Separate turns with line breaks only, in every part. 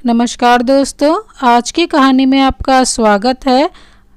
नमस्कार दोस्तों, आज की कहानी में आपका स्वागत है।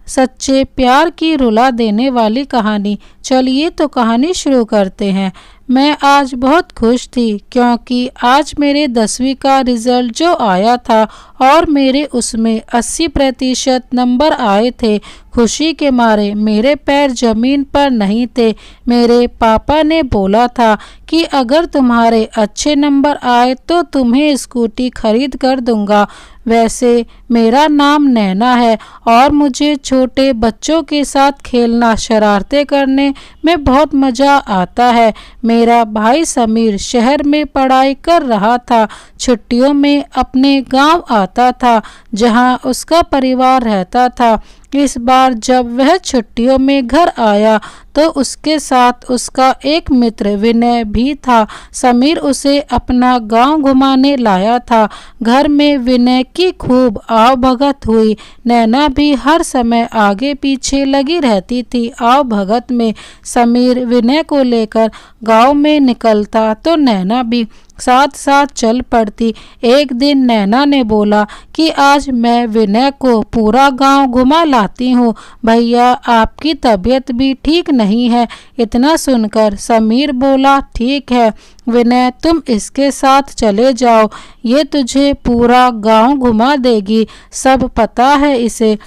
सच्चे प्यार की रुला देने वाली कहानी। चलिए तो कहानी शुरू करते हैं। मैं आज बहुत खुश थी क्योंकि आज मेरे 10वीं का रिज़ल्ट जो आया था और मेरे उसमें 80% नंबर आए थे। खुशी के मारे मेरे पैर जमीन पर नहीं थे। मेरे पापा ने बोला था कि अगर तुम्हारे अच्छे नंबर आए तो तुम्हें स्कूटी खरीद कर दूंगा। वैसे मेरा नाम नैना है और मुझे छोटे बच्चों के साथ खेलना, शरारतें करने में बहुत मज़ा आता है। मेरा भाई समीर शहर में पढ़ाई कर रहा था। छुट्टियों में अपने गांव आता था जहां उसका परिवार रहता था। इस बार जब वह छुट्टियों में घर आया तो उसके साथ उसका एक मित्र विनय भी था। समीर उसे अपना गांव घुमाने लाया था। घर में विनय की खूब आवभगत हुई। नैना भी हर समय आगे पीछे लगी रहती थी। आवभगत में समीर विनय को लेकर गांव में निकलता तो नैना भी साथ साथ चल पड़ती। एक दिन नैना ने बोला कि आज मैं विनय को पूरा गांव घुमा लाती हूँ। भैया, आपकी तबीयत भी ठीक नहीं है। इतना सुनकर समीर बोला, ठीक है विनय, तुम इसके साथ चले जाओ, ये तुझे पूरा गांव घुमा देगी, सब पता है इसे।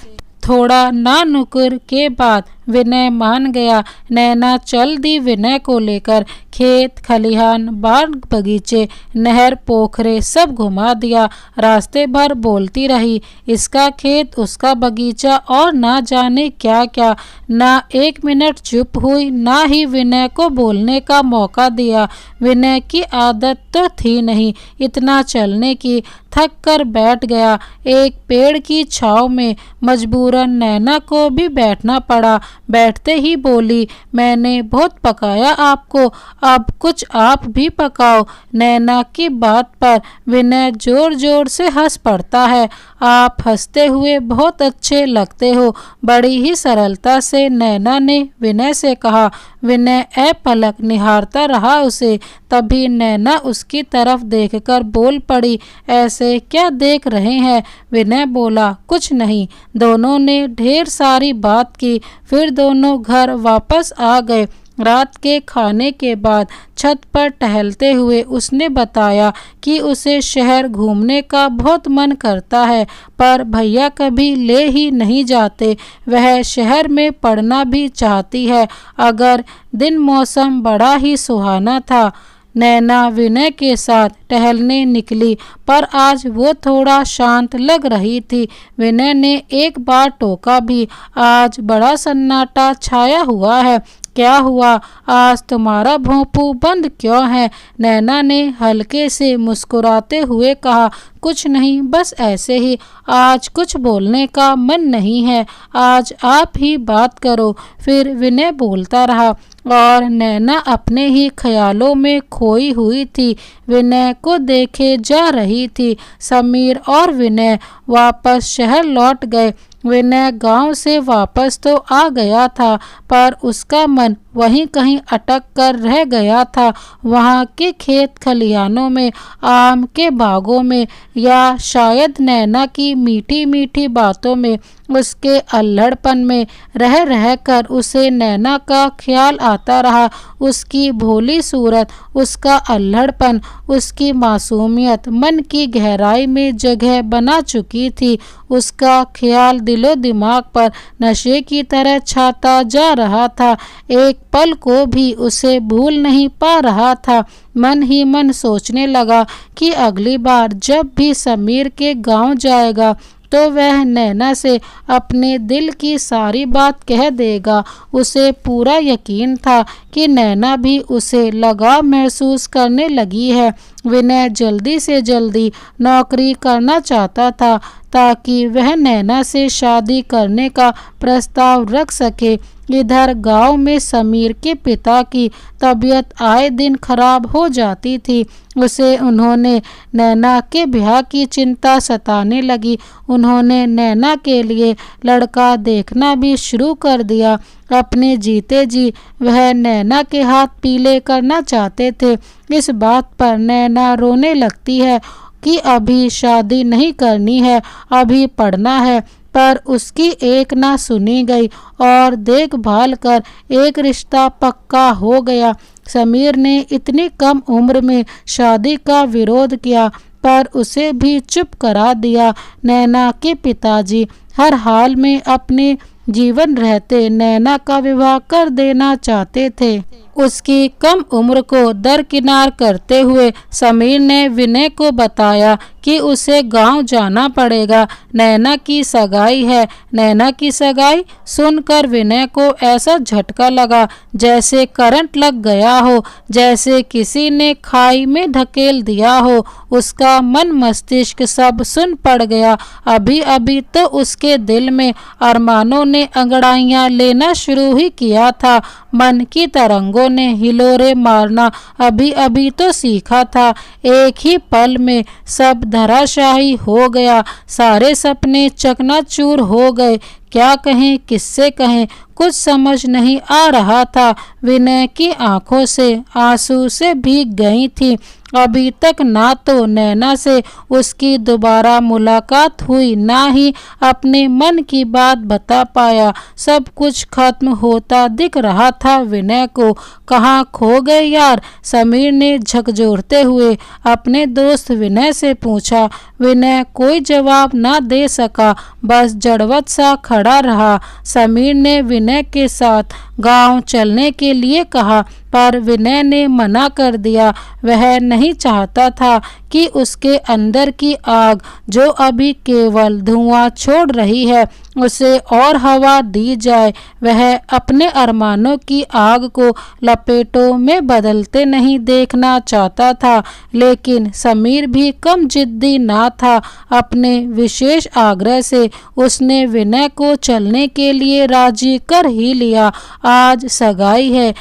थोड़ा नानुकुर के बाद विनय मान गया। नैना चल दी विनय को लेकर। खेत खलिहान, बाग बगीचे, नहर पोखरे सब घुमा दिया। रास्ते भर बोलती रही, इसका खेत उसका बगीचा और ना जाने क्या क्या। ना एक मिनट चुप हुई, ना ही विनय को बोलने का मौका दिया। विनय की आदत तो थी नहीं इतना चलने की। थक कर बैठ गया एक पेड़ की छांव में। मजबूरन नैना को भी बैठना पड़ा। बैठते ही बोली, मैंने बहुत पकाया आपको, अब कुछ आप भी पकाओ। नैना की बात पर विनय जोर जोर से हंस पड़ता है। आप हंसते हुए बहुत अच्छे लगते हो, बड़ी ही सरलता से नैना ने विनय से कहा। विनय पलक निहारता रहा उसे। तभी नैना उसकी तरफ देखकर बोल पड़ी, ऐसे क्या देख रहे हैं? विनय बोला, कुछ नहीं। दोनों ने ढेर सारी बात की। फिर दोनों घर वापस आ गए। रात के खाने के बाद छत पर टहलते हुए उसने बताया कि उसे शहर घूमने का बहुत मन करता है, पर भैया कभी ले ही नहीं जाते। वह शहर में पढ़ना भी चाहती है। अगर दिन मौसम बड़ा ही सुहाना था। नैना विनय के साथ टहलने निकली, पर आज वो थोड़ा शांत लग रही थी। विनय ने एक बार टोका भी, आज बड़ा सन्नाटा छाया हुआ है, क्या हुआ? आज तुम्हारा भोंपू बंद क्यों है? नैना ने हल्के से मुस्कुराते हुए कहा, कुछ नहीं, बस ऐसे ही। आज कुछ बोलने का मन नहीं है, आज आप ही बात करो। फिर विनय बोलता रहा और नैना अपने ही ख्यालों में खोई हुई थी। विनय को देखे जा रही थी। समीर और विनय वापस शहर लौट गए। विनय गांव से वापस तो आ गया था, पर उसका मन वहीं कहीं अटक कर रह गया था। वहाँ के खेत खलिहानों में, आम के बागों में, या शायद नैना की मीठी मीठी बातों में। उसके अल्हड़पन में रह रह कर उसे नैना का ख्याल आता रहा। उसकी भोली सूरत, उसका अल्हड़पन, उसकी मासूमियत मन की गहराई में जगह बना चुकी थी। उसका ख्याल दिलो दिमाग पर नशे की तरह छाता जा रहा था। एक पल को भी उसे भूल नहीं पा रहा था। मन ही मन सोचने लगा कि अगली बार जब भी समीर के गांव जाएगा तो वह नैना से अपने दिल की सारी बात कह देगा। उसे पूरा यकीन था कि नैना भी उसे लगाव महसूस करने लगी है। विनय जल्दी से जल्दी नौकरी करना चाहता था ताकि वह नैना से शादी करने का प्रस्ताव रख सके। इधर गांव में समीर के पिता की तबीयत आए दिन खराब हो जाती थी। उसे उन्होंने नैना के ब्याह की चिंता सताने लगी। उन्होंने नैना के लिए लड़का देखना भी शुरू कर दिया। अपने जीते जी वह नैना के हाथ पीले करना चाहते थे। इस बात पर नैना रोने लगती है कि अभी शादी नहीं करनी है, अभी पढ़ना है। पर उसकी एक ना सुनी गई और देखभाल कर एक रिश्ता पक्का हो गया। समीर ने इतनी कम उम्र में शादी का विरोध किया, पर उसे भी चुप करा दिया। नैना के पिताजी हर हाल में अपने जीवन रहते नैना का विवाह कर देना चाहते थे। उसकी कम उम्र को दरकिनार करते हुए समीर ने विनय को बताया कि उसे गांव जाना पड़ेगा, नैना की सगाई है। नैना की सगाई सुनकर विनय को ऐसा झटका लगा जैसे करंट लग गया हो, जैसे किसी ने खाई में धकेल दिया हो। उसका मन मस्तिष्क सब सुन पड़ गया। अभी अभी तो उसके दिल में अरमानों ने अंगड़ाइयां लेना शुरू ही किया था। मन की तरंगों ने हिलोरे मारना अभी अभी तो सीखा था। एक ही पल में सब धराशाही हो गया। सारे सपने चकनाचूर हो गए। क्या कहें, किससे कहें, कुछ समझ नहीं आ रहा था। विनय की आंखों से आंसू से भीग गई थी। अभी तक ना तो नैना से उसकी दोबारा मुलाकात हुई, ना ही अपने मन की बात बता पाया। सब कुछ खत्म होता दिख रहा था विनय को। कहाँ खो गए यार? समीर ने झकझोरते हुए अपने दोस्त विनय से पूछा। विनय कोई जवाब ना दे सका, बस जड़वत सा खड़ा रहा। समीर ने विनय के साथ गांव चलने के लिए कहा, पर विनय ने मना कर दिया। वह नहीं चाहता था कि उसके अंदर की आग, जो अभी केवल धुआं छोड़ रही है, उसे और हवा दी जाए। वह अपने अरमानों की आग को लपेटों में बदलते नहीं देखना चाहता था। लेकिन समीर भी कम जिद्दी ना था। अपने विशेष आग्रह से उसने विनय को चलने के लिए राजी कर ही लिया। आज सगाई है,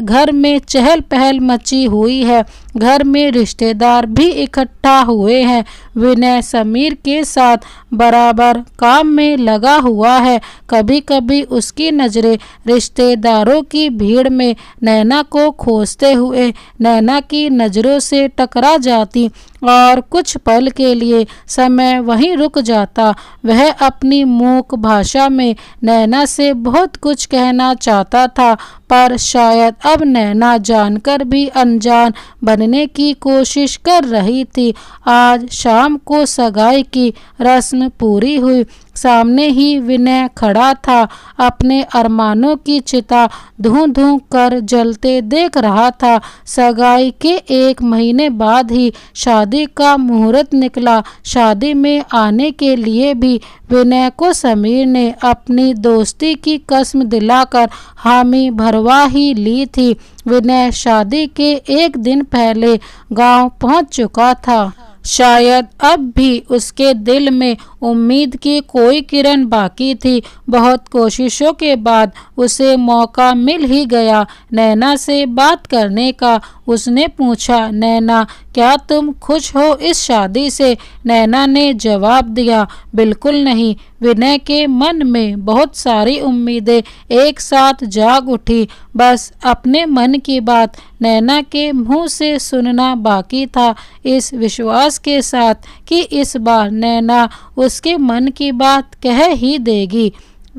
घर में चहल पहल मची हुई है। घर में रिश्तेदार भी इकट्ठा हुए हैं। विनय समीर के साथ बराबर काम में लगा हुआ है। कभी कभी उसकी नज़रें रिश्तेदारों की भीड़ में नैना को खोजते हुए नैना की नज़रों से टकरा जाती और कुछ पल के लिए समय वहीं रुक जाता। वह अपनी मूक भाषा में नैना से बहुत कुछ कहना चाहता था, पर शायद अब नैना जानकर भी अनजान बनने की कोशिश कर रही थी। आज शाम को सगाई की रस्म पूरी हुई। सामने ही विनय खड़ा था, अपने अरमानों की चिता धूं धूं कर जलते देख रहा था। सगाई के 1 महीने बाद ही शादी का मुहूर्त निकला। शादी में आने के लिए भी विनय को समीर ने अपनी दोस्ती की कसम दिलाकर हामी भरवा ही ली थी। विनय शादी के 1 दिन पहले गांव पहुंच चुका था। शायद अब भी उसके दिल में उम्मीद की कोई किरण बाकी थी। बहुत कोशिशों के बाद उसे मौका मिल ही गया नैना से बात करने का। उसने पूछा, नैना क्या तुम खुश हो इस शादी से? नैना ने जवाब दिया, बिल्कुल नहीं। विनय के मन में बहुत सारी उम्मीदें एक साथ जाग उठी। बस अपने मन की बात नैना के मुंह से सुनना बाकी था, इस विश्वास के साथ कि इस बार नैना उसके मन की बात कह ही देगी।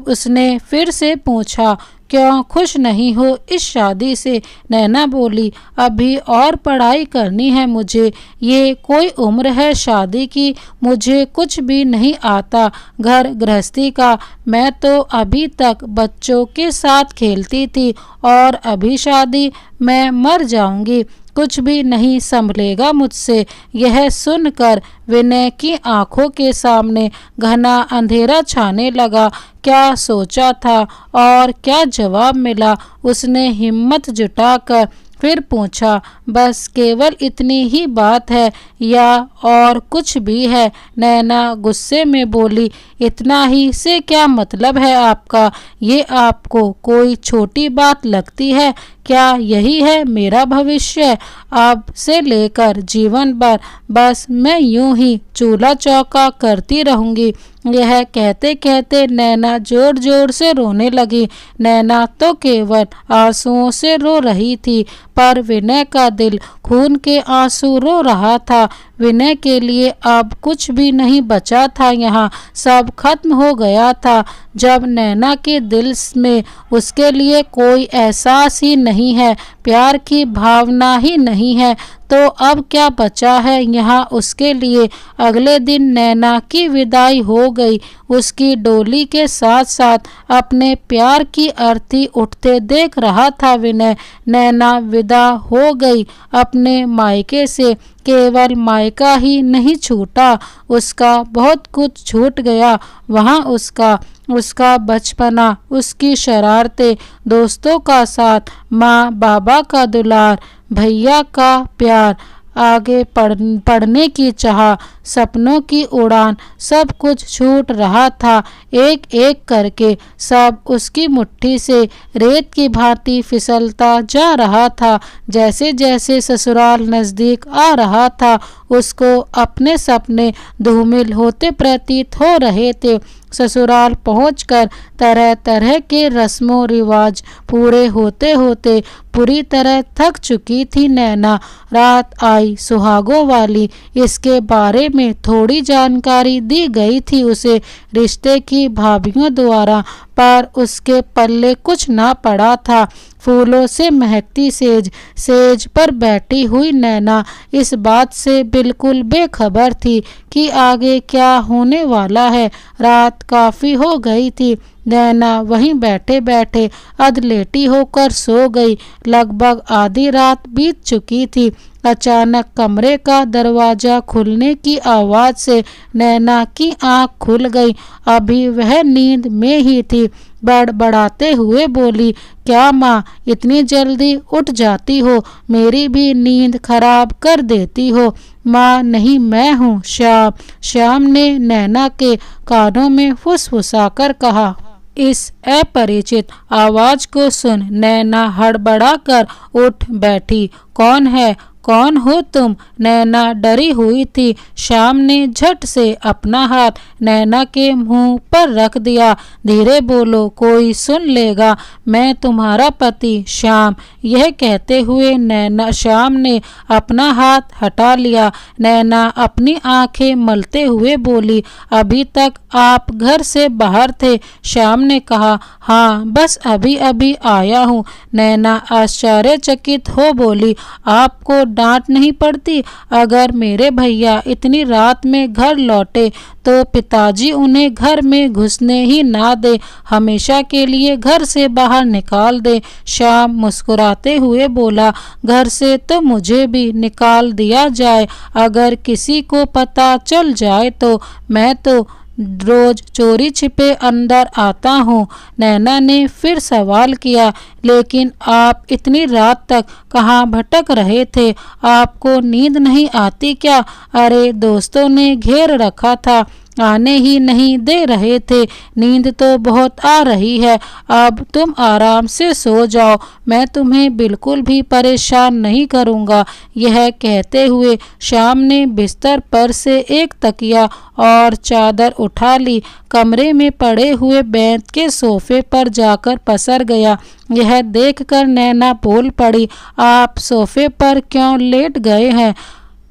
उसने फिर से पूछा, क्यों खुश नहीं हो इस शादी से? नैना बोली, अभी और पढ़ाई करनी है मुझे। ये कोई उम्र है शादी की? मुझे कुछ भी नहीं आता घर गृहस्थी का। मैं तो अभी तक बच्चों के साथ खेलती थी और अभी शादी? मैं मर जाऊंगी, कुछ भी नहीं संभलेगा मुझसे। यह सुनकर विनय की आंखों के सामने घना अंधेरा छाने लगा। क्या सोचा था और क्या जवाब मिला? उसने हिम्मत जुटाकर फिर पूछा, बस केवल इतनी ही बात है या और कुछ भी है? नैना गुस्से में बोली, इतना ही से क्या मतलब है आपका? ये आपको कोई छोटी बात लगती है क्या यही है मेरा भविष्य? अब से लेकर जीवन भर बस मैं यूं ही चूल्हा चौका करती रहूंगी। यह कहते कहते नैना जोर जोर से रोने लगी। नैना तो केवल आंसुओं से रो रही थी, पर विनय का दिल खून के आंसू रो रहा था। विनय के लिए अब कुछ भी नहीं बचा था, यहाँ सब खत्म हो गया था। जब नैना के दिल में उसके लिए कोई एहसास ही नहीं है, प्यार की भावना ही नहीं है, तो अब क्या बचा है यहाँ उसके लिए। अगले दिन नैना की विदाई हो गई। उसकी डोली के साथ साथ अपने प्यार की अर्थी उठते देख रहा था विनय। नैना विदा हो गई अपने मायके से। केवल मायका ही नहीं छूटा, उसका बहुत कुछ छूट गया। वहाँ उसका बचपना, उसकी शरारतें, दोस्तों का साथ, माँ बाबा का दुलार, भैया का प्यार, आगे पढ़ने की चाह, सपनों की उड़ान, सब कुछ छूट रहा था। एक एक करके सब उसकी मुट्ठी से रेत की भांति फिसलता जा रहा था। जैसे जैसे ससुराल नज़दीक आ रहा था, उसको अपने सपने धूमिल होते प्रतीत हो रहे थे। ससुराल पहुंचकर तरह तरह के रस्मों रिवाज पूरे होते होते पूरी तरह थक चुकी थी नैना। रात आई सुहागों वाली, इसके बारे में थोड़ी जानकारी दी गई थी उसे रिश्ते की भाभियों द्वारा, पर उसके पल्ले कुछ ना पड़ा था। फूलों से महकती सेज पर बैठी हुई नैना इस बात से बिल्कुल बेखबर थी कि आगे क्या होने वाला है। रात काफ़ी हो गई थी। नैना वहीं बैठे बैठे अधलेटी होकर सो गई। लगभग आधी रात बीत चुकी थी। अचानक कमरे का दरवाज़ा खुलने की आवाज़ से नैना की आंख खुल गई। अभी वह नींद में ही थी। बड़बड़ाते हुए बोली, क्या माँ इतनी जल्दी उठ जाती हो? मेरी भी नींद खराब कर देती हो। माँ नहीं, मैं हूँ श्याम। श्याम ने नैना के कानों में फुसफुसाकर कहा। इस अपरिचित आवाज को सुन नैना हड़बड़ा कर उठ बैठी। कौन है? कौन हो तुम? नैना डरी हुई थी। श्याम ने झट से अपना हाथ नैना के मुंह पर रख दिया। धीरे बोलो, कोई सुन लेगा। मैं तुम्हारा पति श्याम। यह कहते हुए श्याम ने अपना हाथ हटा लिया। नैना अपनी आंखें मलते हुए बोली, अभी तक आप घर से बाहर थे? श्याम ने कहा, हाँ, बस अभी अभी आया हूँ। नैना आश्चर्यचकित हो बोली, आपको डांट नहीं पड़ती? अगर मेरे भैया इतनी रात में घर लौटे तो पिताजी उन्हें घर में घुसने ही ना दे, हमेशा के लिए घर से बाहर निकाल दे। श्याम मुस्कुराते हुए बोला, घर से तो मुझे भी निकाल दिया जाए, अगर किसी को पता चल जाए तो। मैं तो रोज चोरी छिपे अंदर आता हूँ। नैना ने फिर सवाल किया, लेकिन आप इतनी रात तक कहाँ भटक रहे थे? आपको नींद नहीं आती क्या? अरे दोस्तों ने घेर रखा था, आने ही नहीं दे रहे थे। नींद तो बहुत आ रही है, अब तुम आराम से सो जाओ, मैं तुम्हें बिल्कुल भी परेशान नहीं करूँगा। यह कहते हुए श्याम ने बिस्तर पर से एक तकिया और चादर उठा ली। कमरे में पड़े हुए बेंत के सोफे पर जाकर पसर गया। यह देखकर नैना बोल पड़ी, आप सोफे पर क्यों लेट गए हैं?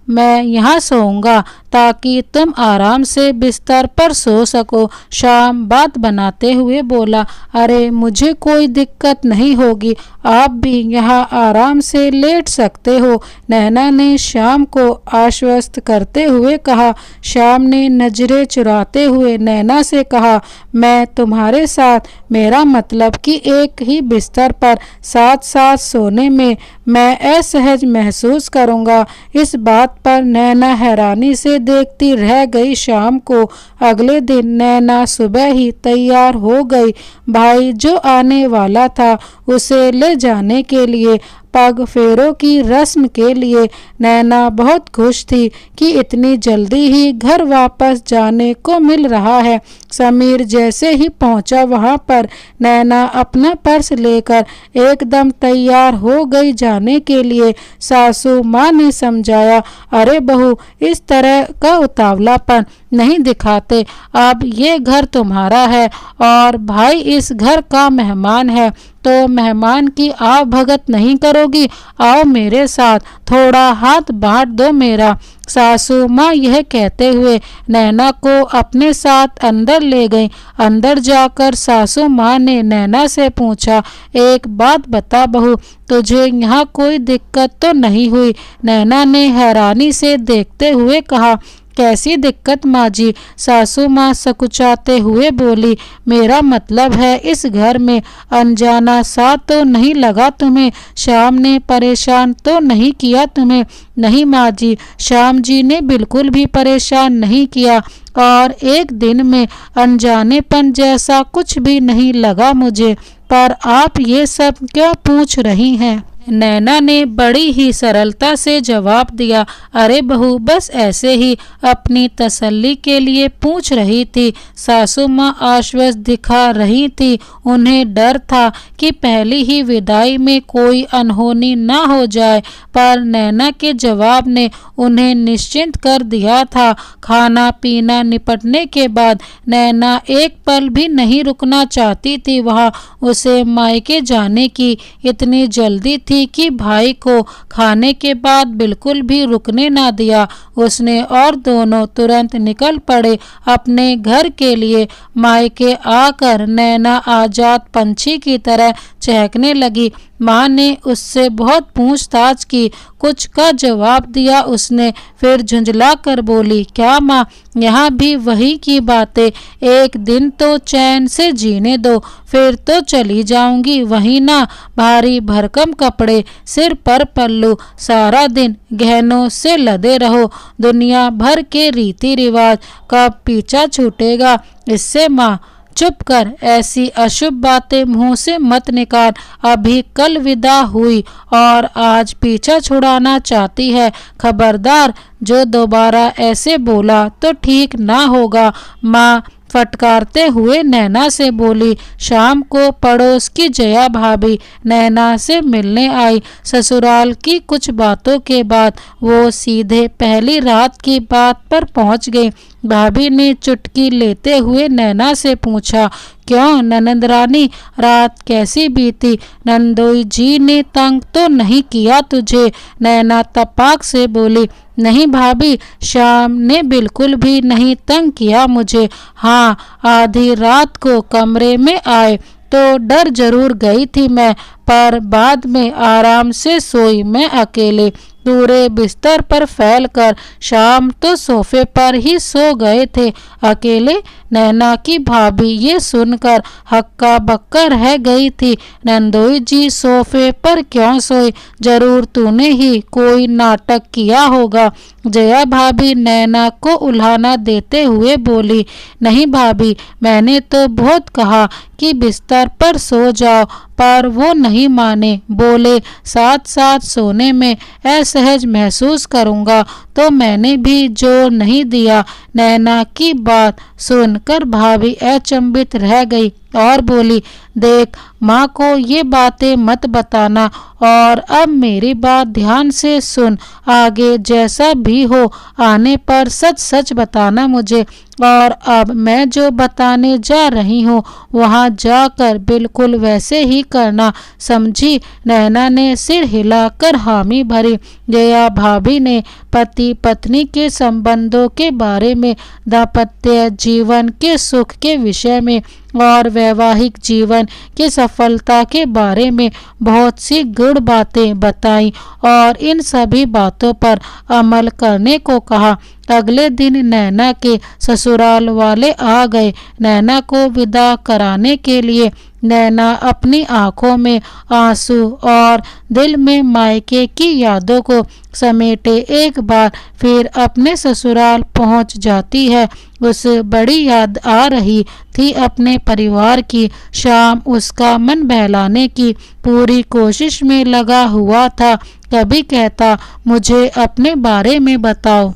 मैं यहाँ सोऊंगा ताकि तुम आराम से बिस्तर पर सो सको। श्याम बात बनाते हुए बोला, अरे मुझे कोई दिक्कत नहीं होगी, आप भी यहाँ आराम से लेट सकते हो। नैना ने श्याम को आश्वस्त करते हुए कहा। श्याम ने नजरें चुराते हुए नैना से कहा, मैं तुम्हारे साथ, मेरा मतलब कि एक ही बिस्तर पर साथ साथ सोने में मैं असहज महसूस करूँगा। इस बात पर नैना हैरानी से देखती रह गई शाम को। अगले दिन नैना सुबह ही तैयार हो गई। भाई जो आने वाला था उसे ले जाने के लिए पग फेरों की रस्म के लिए। नैना बहुत खुश थी कि इतनी जल्दी ही घर वापस जाने को मिल रहा है। समीर जैसे ही पहुंचा वहां पर नैना अपना पर्स लेकर एकदम तैयार हो गई जाने के लिए। सासू माँ ने समझाया, अरे बहू, इस तरह का उतावलापन नहीं दिखाते। अब ये घर तुम्हारा है और भाई इस घर का मेहमान है, तो मेहमान की आव भगत नहीं करोगी? आओ मेरे साथ, थोड़ा हाथ बांट दो मेरा। सासू माँ यह कहते हुए नैना को अपने साथ अंदर ले गई। अंदर जाकर सासू माँ ने नैना से पूछा, एक बात बता बहू, तुझे यहाँ कोई दिक्कत तो नहीं हुई? नैना ने हैरानी से देखते हुए कहा, कैसी दिक्कत माँ जी? सासू माँ सकुचाते हुए बोली, मेरा मतलब है इस घर में अनजाना सा तो नहीं लगा तुम्हें? श्याम ने परेशान तो नहीं किया तुम्हें? नहीं माँ जी, श्याम जी ने बिल्कुल भी परेशान नहीं किया और एक दिन में अनजानेपन जैसा कुछ भी नहीं लगा मुझे। पर आप ये सब क्यों पूछ रही हैं? नैना ने बड़ी ही सरलता से जवाब दिया, अरे बहू, बस ऐसे ही अपनी तसल्ली के लिए पूछ रही थी। सासू माँ आश्वस्त दिखा रही थी। उन्हें डर था कि पहली ही विदाई में कोई अनहोनी ना हो जाए, पर नैना के जवाब ने उन्हें निश्चिंत कर दिया था। खाना पीना निपटने के बाद नैना एक पल भी नहीं रुकना चाहती थी वहाँ। उसे मायके जाने की इतनी जल्दी थी कि भाई को खाने के बाद बिल्कुल भी रुकने ना दिया उसने और दोनों तुरंत निकल पड़े अपने घर के लिए। मायके आकर नैना आजाद पंछी की तरह चहकने लगी। माँ ने उससे बहुत पूछताछ की, कुछ का जवाब दिया उसने, फिर झुंझला कर बोली, क्या माँ, यहाँ भी वही की बातें? एक दिन तो चैन से जीने दो, फिर तो चली जाऊंगी वही ना। भारी भरकम कपड़े, सिर पर पल्लू, सारा दिन गहनों से लदे रहो, दुनिया भर के रीति रिवाज, कब पीछा छूटेगा इससे माँ? चुप कर, ऐसी अशुभ बातें मुंह से मत निकाल। अभी कल विदा हुई और आज पीछा छुड़ाना चाहती है। खबरदार, जो दोबारा ऐसे बोला तो ठीक ना होगा। माँ फटकारते हुए नैना से बोली। शाम को पड़ोस की जया भाभी नैना से मिलने आई। ससुराल की कुछ बातों के बाद वो सीधे पहली रात की बात पर पहुंच गई। भाभी ने चुटकी लेते हुए नैना से पूछा, क्यों ननद रानी, रात कैसी बीती? नंदोई जी ने तंग तो नहीं किया तुझे? नैना तपाक से बोली, नहीं भाभी, श्याम ने बिल्कुल भी नहीं तंग किया मुझे। हाँ, आधी रात को कमरे में आए तो डर जरूर गई थी मैं, पर बाद में आराम से सोई मैं अकेले पूरे बिस्तर पर फैलकर। शाम तो सोफे पर ही सो गए थे अकेले। नैना की भाभी ये सुनकर हक्का बक्का रह गई थी। नंदोई जी सोफे पर क्यों सोई? जरूर तूने ही कोई नाटक किया होगा। जया भाभी नैना को उल्हाना देते हुए बोली, नहीं भाभी, मैंने तो बहुत कहा कि बिस्तर पर सो जाओ, पर वो नहीं माने। बोले साथ साथ सोने में असहज महसूस करूंगा, तो मैंने भी जोर नहीं दिया। नैना की बात सुनकर भाभी अचंभित रह गई और बोली, देख, माँ को ये बातें मत बताना और अब मेरी बात ध्यान से सुन। आगे जैसा भी हो आने पर सच सच बताना मुझे, और अब मैं जो बताने जा रही हूँ वहाँ जाकर बिल्कुल वैसे ही करना, समझी? नैना ने सिर हिलाकर हामी भरी। जया भाभी ने पति पत्नी के संबंधों के बारे में, दाम्पत्य जीवन के सुख के विषय में और वैवाहिक जीवन की सफलता के बारे में बहुत सी गुड़ बातें बताई और इन सभी बातों पर अमल करने को कहा। अगले दिन नैना के ससुराल वाले आ गए। नैना को विदा कराने के लिए नैना अपनी आंखों में आंसू और दिल में मायके की यादों को समेटे एक बार फिर अपने ससुराल पहुंच जाती है। उसे बड़ी याद आ रही थी अपने परिवार की। शाम उसका मन बहलाने की पूरी कोशिश में लगा हुआ था। कभी कहता, मुझे अपने बारे में बताओ।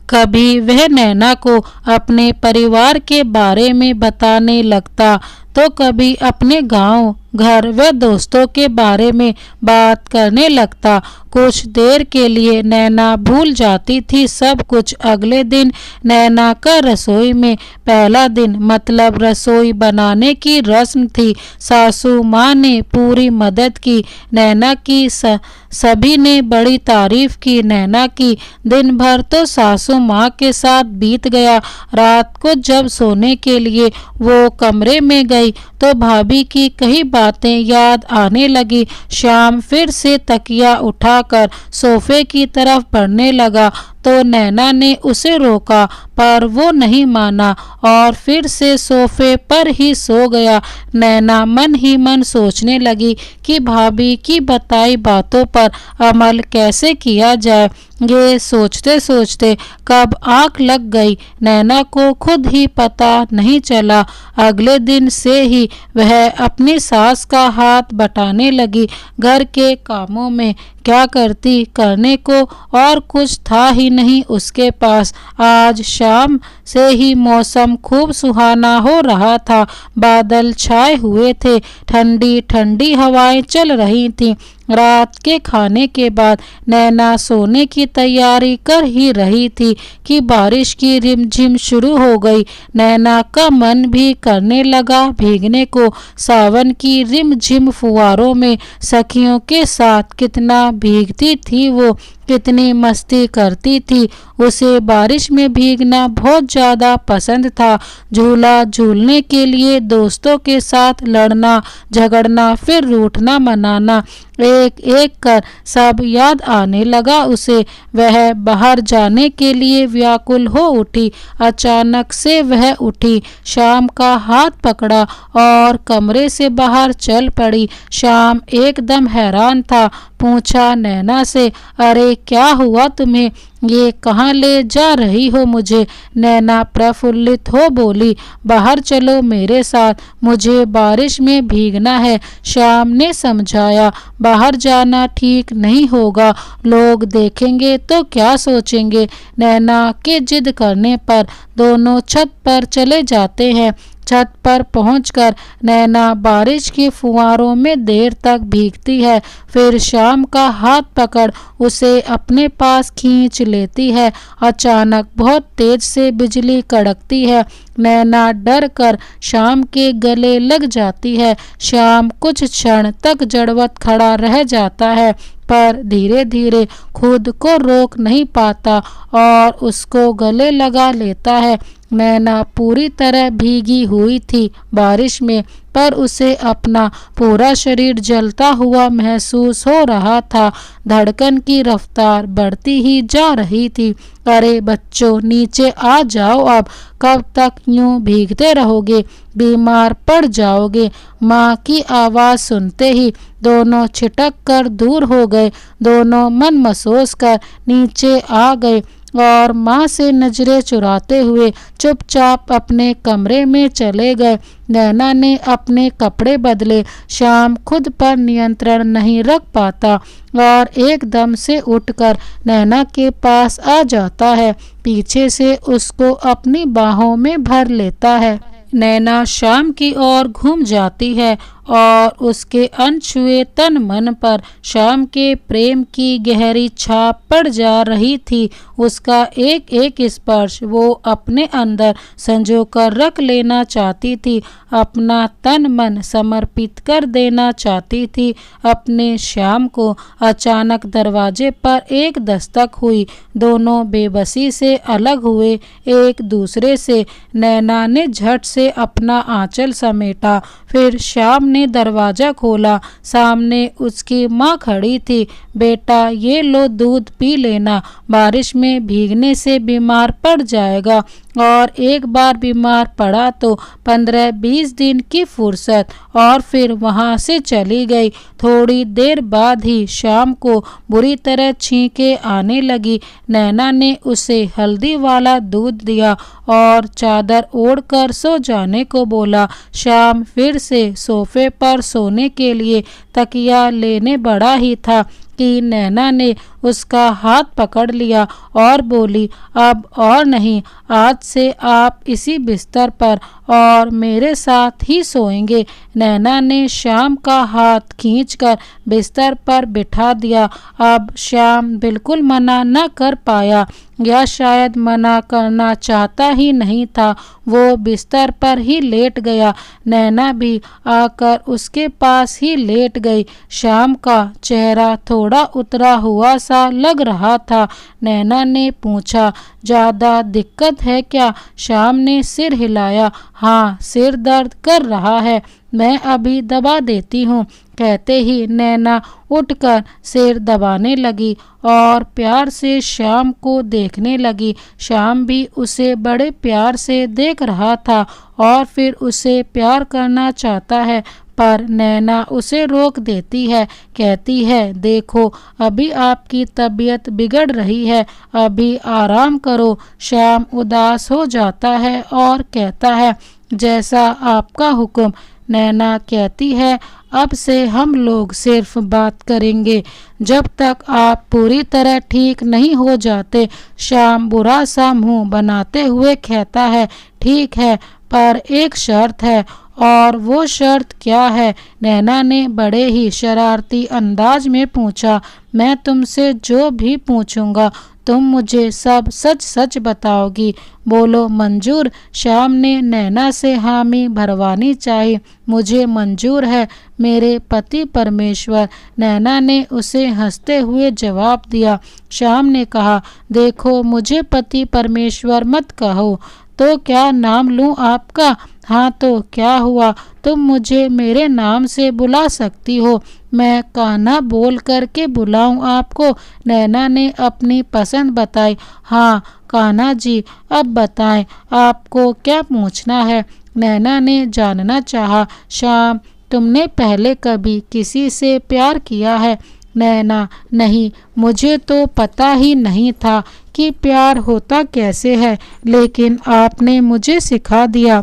कभी वह नैना को अपने परिवार के बारे में बताने लगता, तो कभी अपने गांव, घर व दोस्तों के बारे में बात करने लगता। कुछ देर के लिए नैना भूल जाती थी सब कुछ। अगले दिन नैना का रसोई में पहला दिन, मतलब रसोई बनाने की रस्म थी। सासू माँ ने पूरी मदद की। नैना की सभी ने बड़ी तारीफ की नैना की। दिन भर तो सासू माँ के साथ बीत गया। रात को जब सोने के लिए वो कमरे में गई तो भाभी की कई बातें याद आने लगी। शाम फिर से तकिया उठाकर सोफे की तरफ बढ़ने लगा तो नैना ने उसे रोका, पर वो नहीं माना और फिर से सोफे पर ही सो गया। नैना मन ही मन सोचने लगी कि भाभी की बताई बातों पर अमल कैसे किया जाए। ये सोचते सोचते कब आँख लग गई, नैना को खुद ही पता नहीं चला। अगले दिन से ही वह अपनी सास का हाथ बटाने लगी। घर के कामों में क्या करती, करने को और कुछ था ही नहीं उसके पास। आज शाम से ही मौसम खूब सुहाना हो रहा था। बादल छाए हुए थे, ठंडी ठंडी हवाएं चल रही थीं। रात के खाने के बाद नैना सोने की तैयारी कर ही रही थी कि बारिश की रिमझिम शुरू हो गई। नैना का मन भी करने लगा भीगने को। सावन की रिमझिम फुहारों में सखियों के साथ कितना भीगती थी वो, कितनी मस्ती करती थी। उसे बारिश में भीगना बहुत ज़्यादा पसंद था। झूला झूलने के लिए दोस्तों के साथ लड़ना झगड़ना, फिर रूठना मनाना, एक एक कर सब याद आने लगा उसे। वह बाहर जाने के लिए व्याकुल हो उठी। अचानक से वह उठी, शाम का हाथ पकड़ा और कमरे से बाहर चल पड़ी। शाम एकदम हैरान था। पूछा नैना से, अरे क्या हुआ तुम्हें, ये कहाँ ले जा रही हो मुझे? नैना प्रफुल्लित हो बोली, बाहर चलो मेरे साथ, मुझे बारिश में भीगना है। शाम ने समझाया, बाहर जाना ठीक नहीं होगा, लोग देखेंगे तो क्या सोचेंगे। नैना के जिद करने पर दोनों छत पर चले जाते हैं। छत पर पहुंचकर नैना बारिश की फुहारों में देर तक भीगती है। फिर शाम का हाथ पकड़ उसे अपने पास खींच लेती है। अचानक बहुत तेज से बिजली कड़कती है। नैना डर कर शाम के गले लग जाती है। शाम कुछ क्षण तक जड़वत खड़ा रह जाता है, पर धीरे धीरे खुद को रोक नहीं पाता और उसको गले लगा लेता है। नैना पूरी तरह भीगी हुई थी बारिश में, पर उसे अपना पूरा शरीर जलता हुआ महसूस हो रहा था। धड़कन की रफ्तार बढ़ती ही जा रही थी। अरे बच्चों, नीचे आ जाओ अब, कब तक यूं भीगते रहोगे, बीमार पड़ जाओगे। माँ की आवाज़ सुनते ही दोनों छिटक कर दूर हो गए। दोनों मन मसोस कर नीचे आ गए और माँ से नजरें चुराते हुए चुपचाप अपने कमरे में चले गए। नैना ने अपने कपड़े बदले। शाम खुद पर नियंत्रण नहीं रख पाता और एकदम से उठकर नैना के पास आ जाता है। पीछे से उसको अपनी बाहों में भर लेता है। नैना शाम की ओर घूम जाती है और उसके अनछुए तन मन पर शाम के प्रेम की गहरी छाप पड़ जा रही थी। उसका एक एक स्पर्श वो अपने अंदर संजो कर रख लेना चाहती थी। अपना तन मन समर्पित कर देना चाहती थी अपने श्याम को। अचानक दरवाजे पर एक दस्तक हुई। दोनों बेबसी से अलग हुए एक दूसरे से। नैना ने झट से अपना आंचल समेटा। फिर श्याम ने दरवाजा खोला। सामने उसकी माँ खड़ी थी। बेटा, ये लो दूध पी लेना, बारिश में भीगने से बीमार पड़ जाएगा। और एक बार बीमार पड़ा तो 15-20 दिन की फुर्सत और फिर वहाँ से चली गई। थोड़ी देर बाद ही शाम को बुरी तरह छींकें आने लगी। नैना ने उसे हल्दी वाला दूध दिया और चादर ओढ़कर सो जाने को बोला। शाम फिर से सोफे पर सोने के लिए तकिया लेने बढ़ा ही था कि नैना ने उसका हाथ पकड़ लिया और बोली, अब और नहीं, आज से आप इसी बिस्तर पर और मेरे साथ ही सोएंगे। नैना ने श्याम का हाथ खींचकर बिस्तर पर बिठा दिया। अब श्याम बिल्कुल मना न कर पाया, या शायद मना करना चाहता ही नहीं था। वो बिस्तर पर ही लेट गया। नैना भी आकर उसके पास ही लेट गई। श्याम का चेहरा थोड़ा उतरा हुआ सा लग रहा था। नैना ने पूछा, ज़्यादा दिक्कत है क्या? श्याम ने सिर हिलाया। हाँ, सिर दर्द कर रहा है, मैं अभी दबा देती हूँ। कहते ही नैना उठकर सिर दबाने लगी और प्यार से श्याम को देखने लगी। श्याम भी उसे बड़े प्यार से देख रहा था और फिर उसे प्यार करना चाहता है, पर नैना उसे रोक देती है। कहती है, देखो अभी आपकी तबीयत बिगड़ रही है, अभी आराम करो। श्याम उदास हो जाता है और कहता है, जैसा आपका हुक्म। नैना कहती है, अब से हम लोग सिर्फ बात करेंगे जब तक आप पूरी तरह ठीक नहीं हो जाते। श्याम बुरा सा मुंह बनाते हुए कहता है, ठीक है, पर एक शर्त है। और वो शर्त क्या है? नैना ने बड़े ही शरारती अंदाज में पूछा। मैं तुमसे जो भी पूछूंगा तुम मुझे सब सच सच बताओगी। बोलो मंजूर? श्याम ने नैना से हामी भरवानी चाहिए। मुझे मंजूर है मेरे पति परमेश्वर। नैना ने उसे हंसते हुए जवाब दिया। श्याम ने कहा, देखो मुझे पति परमेश्वर मत कहो तो क्या नाम लूँ आपका? हाँ तो क्या हुआ, तुम मुझे मेरे नाम से बुला सकती हो। मैं कान्हा बोल करके बुलाऊं आपको? नैना ने अपनी पसंद बताई। हाँ कान्हा जी, अब बताएं आपको क्या पूछना है? नैना ने जानना चाहा। श्याम, तुमने पहले कभी किसी से प्यार किया है? नैना, नहीं, मुझे तो पता ही नहीं था कि प्यार होता कैसे है, लेकिन आपने मुझे सिखा दिया।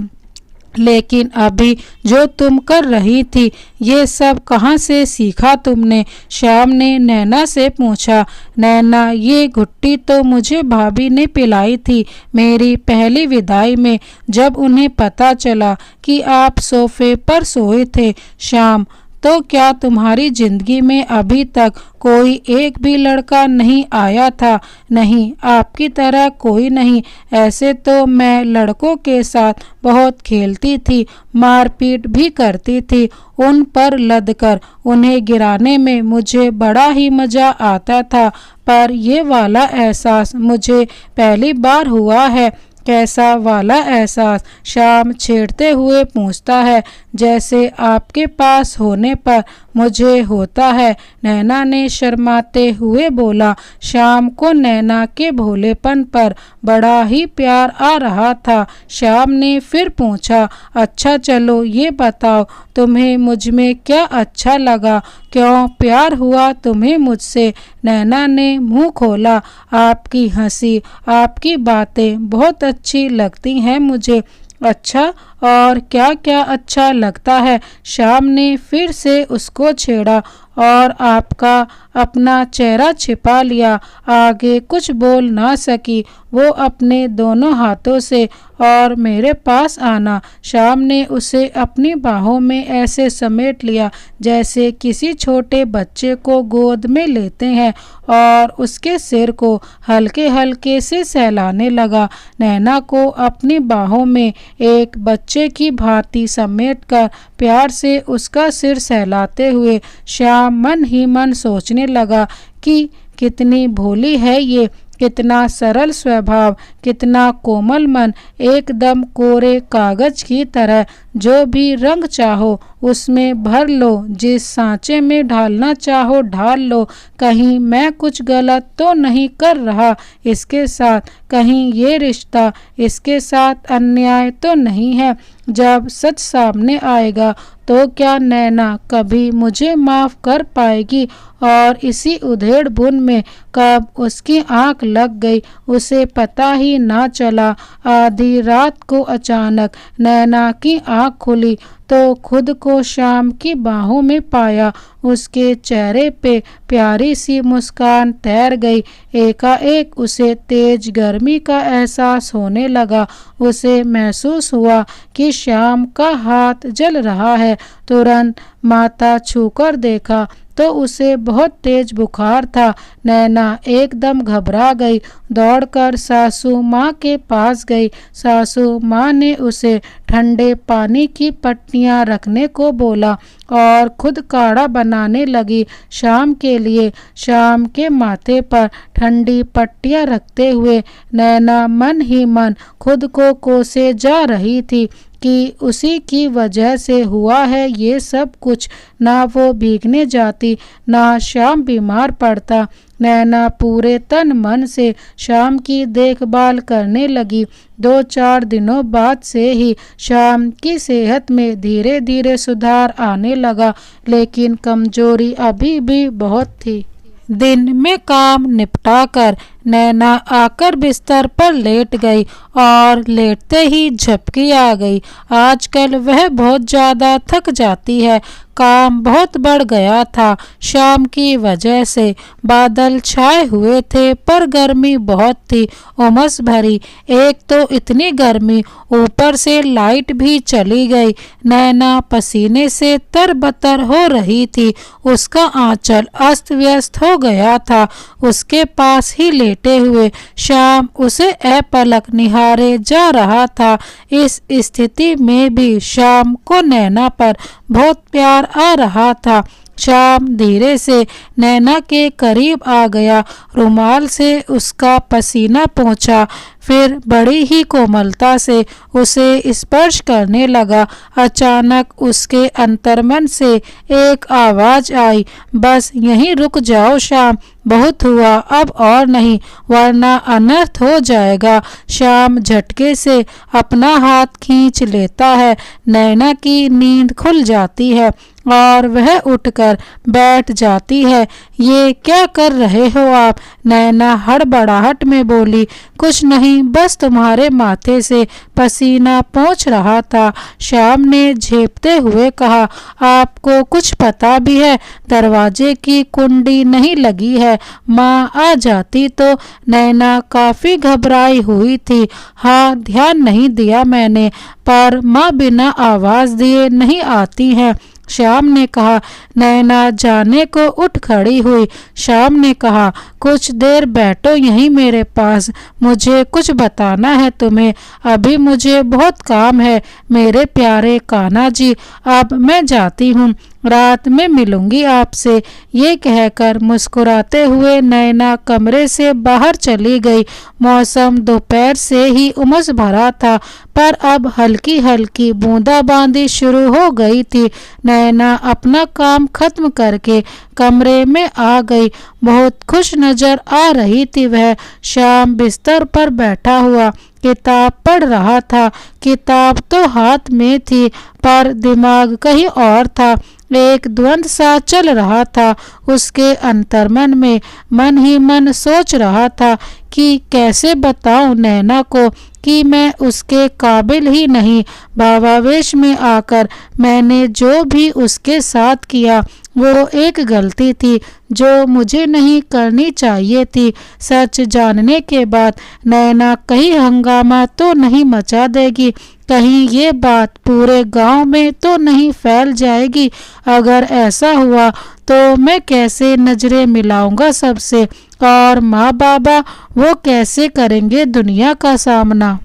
लेकिन अभी जो तुम कर रही थी ये सब कहाँ से सीखा तुमने? श्याम ने नैना से पूछा। नैना, ये घुट्टी तो मुझे भाभी ने पिलाई थी मेरी पहली विदाई में, जब उन्हें पता चला कि आप सोफे पर सोए थे। श्याम, तो क्या तुम्हारी जिंदगी में अभी तक कोई एक भी लड़का नहीं आया था? नहीं, आपकी तरह कोई नहीं। ऐसे तो मैं लड़कों के साथ बहुत खेलती थी, मारपीट भी करती थी, उन पर लदकर उन्हें गिराने में मुझे बड़ा ही मज़ा आता था, पर ये वाला एहसास मुझे पहली बार हुआ है। कैसा वाला एहसास? श्याम छेड़ते हुए पूछता है। जैसे आपके पास होने पर मुझे होता है, नैना ने शर्माते हुए बोला। श्याम को नैना के भोलेपन पर बड़ा ही प्यार आ रहा था। श्याम ने फिर पूछा, अच्छा चलो ये बताओ तुम्हें मुझ में क्या अच्छा लगा? क्यों प्यार हुआ तुम्हें मुझसे? नैना ने मुंह खोला। आपकी हंसी, आपकी बातें बहुत अच्छी लगती हैं मुझे। अच्छा, और क्या क्या अच्छा लगता है? श्याम ने फिर से उसको छेड़ा और आपका अपना चेहरा छिपा लिया। आगे कुछ बोल ना सकी वो अपने दोनों हाथों से। और मेरे पास आना। श्याम ने उसे अपनी बाहों में ऐसे समेट लिया जैसे किसी छोटे बच्चे को गोद में लेते हैं और उसके सिर को हल्के हल्के से सहलाने लगा। नैना को अपनी बाहों में एक बच्चे की भांति समेटकर प्यार से उसका सिर सहलाते हुए श्याम मन ही मन सोचने लगा कि कितनी भोली है ये, कितना सरल स्वभाव, कितना कोमल मन, एकदम कोरे कागज की तरह, जो भी रंग चाहो उसमें भर लो, जिस सांचे में ढालना चाहो ढाल लो। कहीं मैं कुछ गलत तो नहीं कर रहा इसके साथ, कहीं ये रिश्ता इसके साथ अन्याय तो नहीं है। जब सच सामने आएगा तो क्या नैना कभी मुझे माफ़ कर पाएगी? और इसी उधेड़ बुन में कब उसकी आंख लग गई, उसे पता ही ना चला। आधी रात को अचानक नैना की आंख खुली तो खुद को शाम की बाहों में पाया। उसके चेहरे पे प्यारी सी मुस्कान तैर गई। एकाएक उसे तेज गर्मी का एहसास होने लगा। उसे महसूस हुआ कि शाम का हाथ जल रहा है। तुरंत माथा छूकर देखा तो उसे बहुत तेज बुखार था। नैना एकदम घबरा गई, दौड़कर सासू माँ के पास गई। सासू माँ ने उसे ठंडे पानी की पट्टियाँ रखने को बोला और खुद काढ़ा बनाने लगी शाम के लिए। शाम के माथे पर ठंडी पट्टियाँ रखते हुए नैना मन ही मन खुद को कोसे जा रही थी कि उसी की वजह से हुआ है ये सब कुछ। ना वो भीगने जाती, ना शाम बीमार पड़ता। नैना पूरे तन मन से शाम की देखभाल करने लगी। 2-4 दिनों बाद से ही शाम की सेहत में धीरे धीरे सुधार आने लगा, लेकिन कमजोरी अभी भी बहुत थी। दिन में काम निपटाकर नैना आकर बिस्तर पर लेट गई और लेटते ही झपकी आ गई। आजकल वह बहुत ज़्यादा थक जाती है। काम बहुत बढ़ गया था शाम की वजह से। बादल छाए हुए थे पर गर्मी बहुत थी, उमस भरी। एक तो इतनी गर्मी, ऊपर से लाइट भी चली गई। नैना पसीने से तरबतर हो रही थी। उसका आंचल अस्त व्यस्त हो गया था। उसके पास ही लेटे हुए शाम उसे अपलक निहारे जा रहा था। इस स्थिति में भी शाम को नैना पर बहुत प्यार आ रहा था। शाम धीरे से नैना के करीब आ गया, रुमाल से उसका पसीना पोंछा, फिर बड़ी ही कोमलता से उसे स्पर्श करने लगा। अचानक उसके अंतर्मन से एक आवाज़ आई, बस यहीं रुक जाओ शाम, बहुत हुआ, अब और नहीं, वरना अनर्थ हो जाएगा। शाम झटके से अपना हाथ खींच लेता है। नैना की नींद खुल जाती है और वह उठकर बैठ जाती है। ये क्या कर रहे हो आप? नैना हड़बड़ाहट में बोली। कुछ नहीं, बस तुम्हारे माथे से पसीना पोंछ रहा था। शाम ने झेपते हुए कहा, आपको कुछ पता भी है? दरवाजे की कुंडी नहीं लगी है, माँ आ जाती तो। नैना काफी घबराई हुई थी। हाँ, ध्यान नहीं दिया मैंने, पर माँ बिना आवाज दिए नहीं आती हैं, श्याम ने कहा। नैना जाने को उठ खड़ी हुई। श्याम ने कहा, कुछ देर बैठो यहीं मेरे पास, मुझे कुछ बताना है तुम्हें। अभी मुझे बहुत काम है मेरे प्यारे कान्हा जी, अब मैं जाती हूँ, रात में मिलूंगी आपसे। ये कहकर मुस्कुराते हुए नैना कमरे से बाहर चली गई। मौसम दोपहर से ही उमस भरा था, पर अब हल्की हल्की बूंदाबांदी शुरू हो गई थी। नैना अपना काम खत्म करके कमरे में आ गई। बहुत खुश नजर आ रही थी वह। शाम बिस्तर पर बैठा हुआ किताब पढ़ रहा था। किताब तो हाथ में थी पर दिमाग कहीं और था। एक द्वंद सा चल रहा था उसके अंतर्मन में। मन ही मन सोच रहा था कि कैसे बताऊं नैना को कि मैं उसके काबिल ही नहीं। भावावेश में आकर मैंने जो भी उसके साथ किया वो एक गलती थी जो मुझे नहीं करनी चाहिए थी। सच जानने के बाद नैना कहीं हंगामा तो नहीं मचा देगी, कहीं ये बात पूरे गांव में तो नहीं फैल जाएगी। अगर ऐसा हुआ तो मैं कैसे नजरें मिलाऊंगा सबसे, और माँ बाबा वो कैसे करेंगे दुनिया का सामना।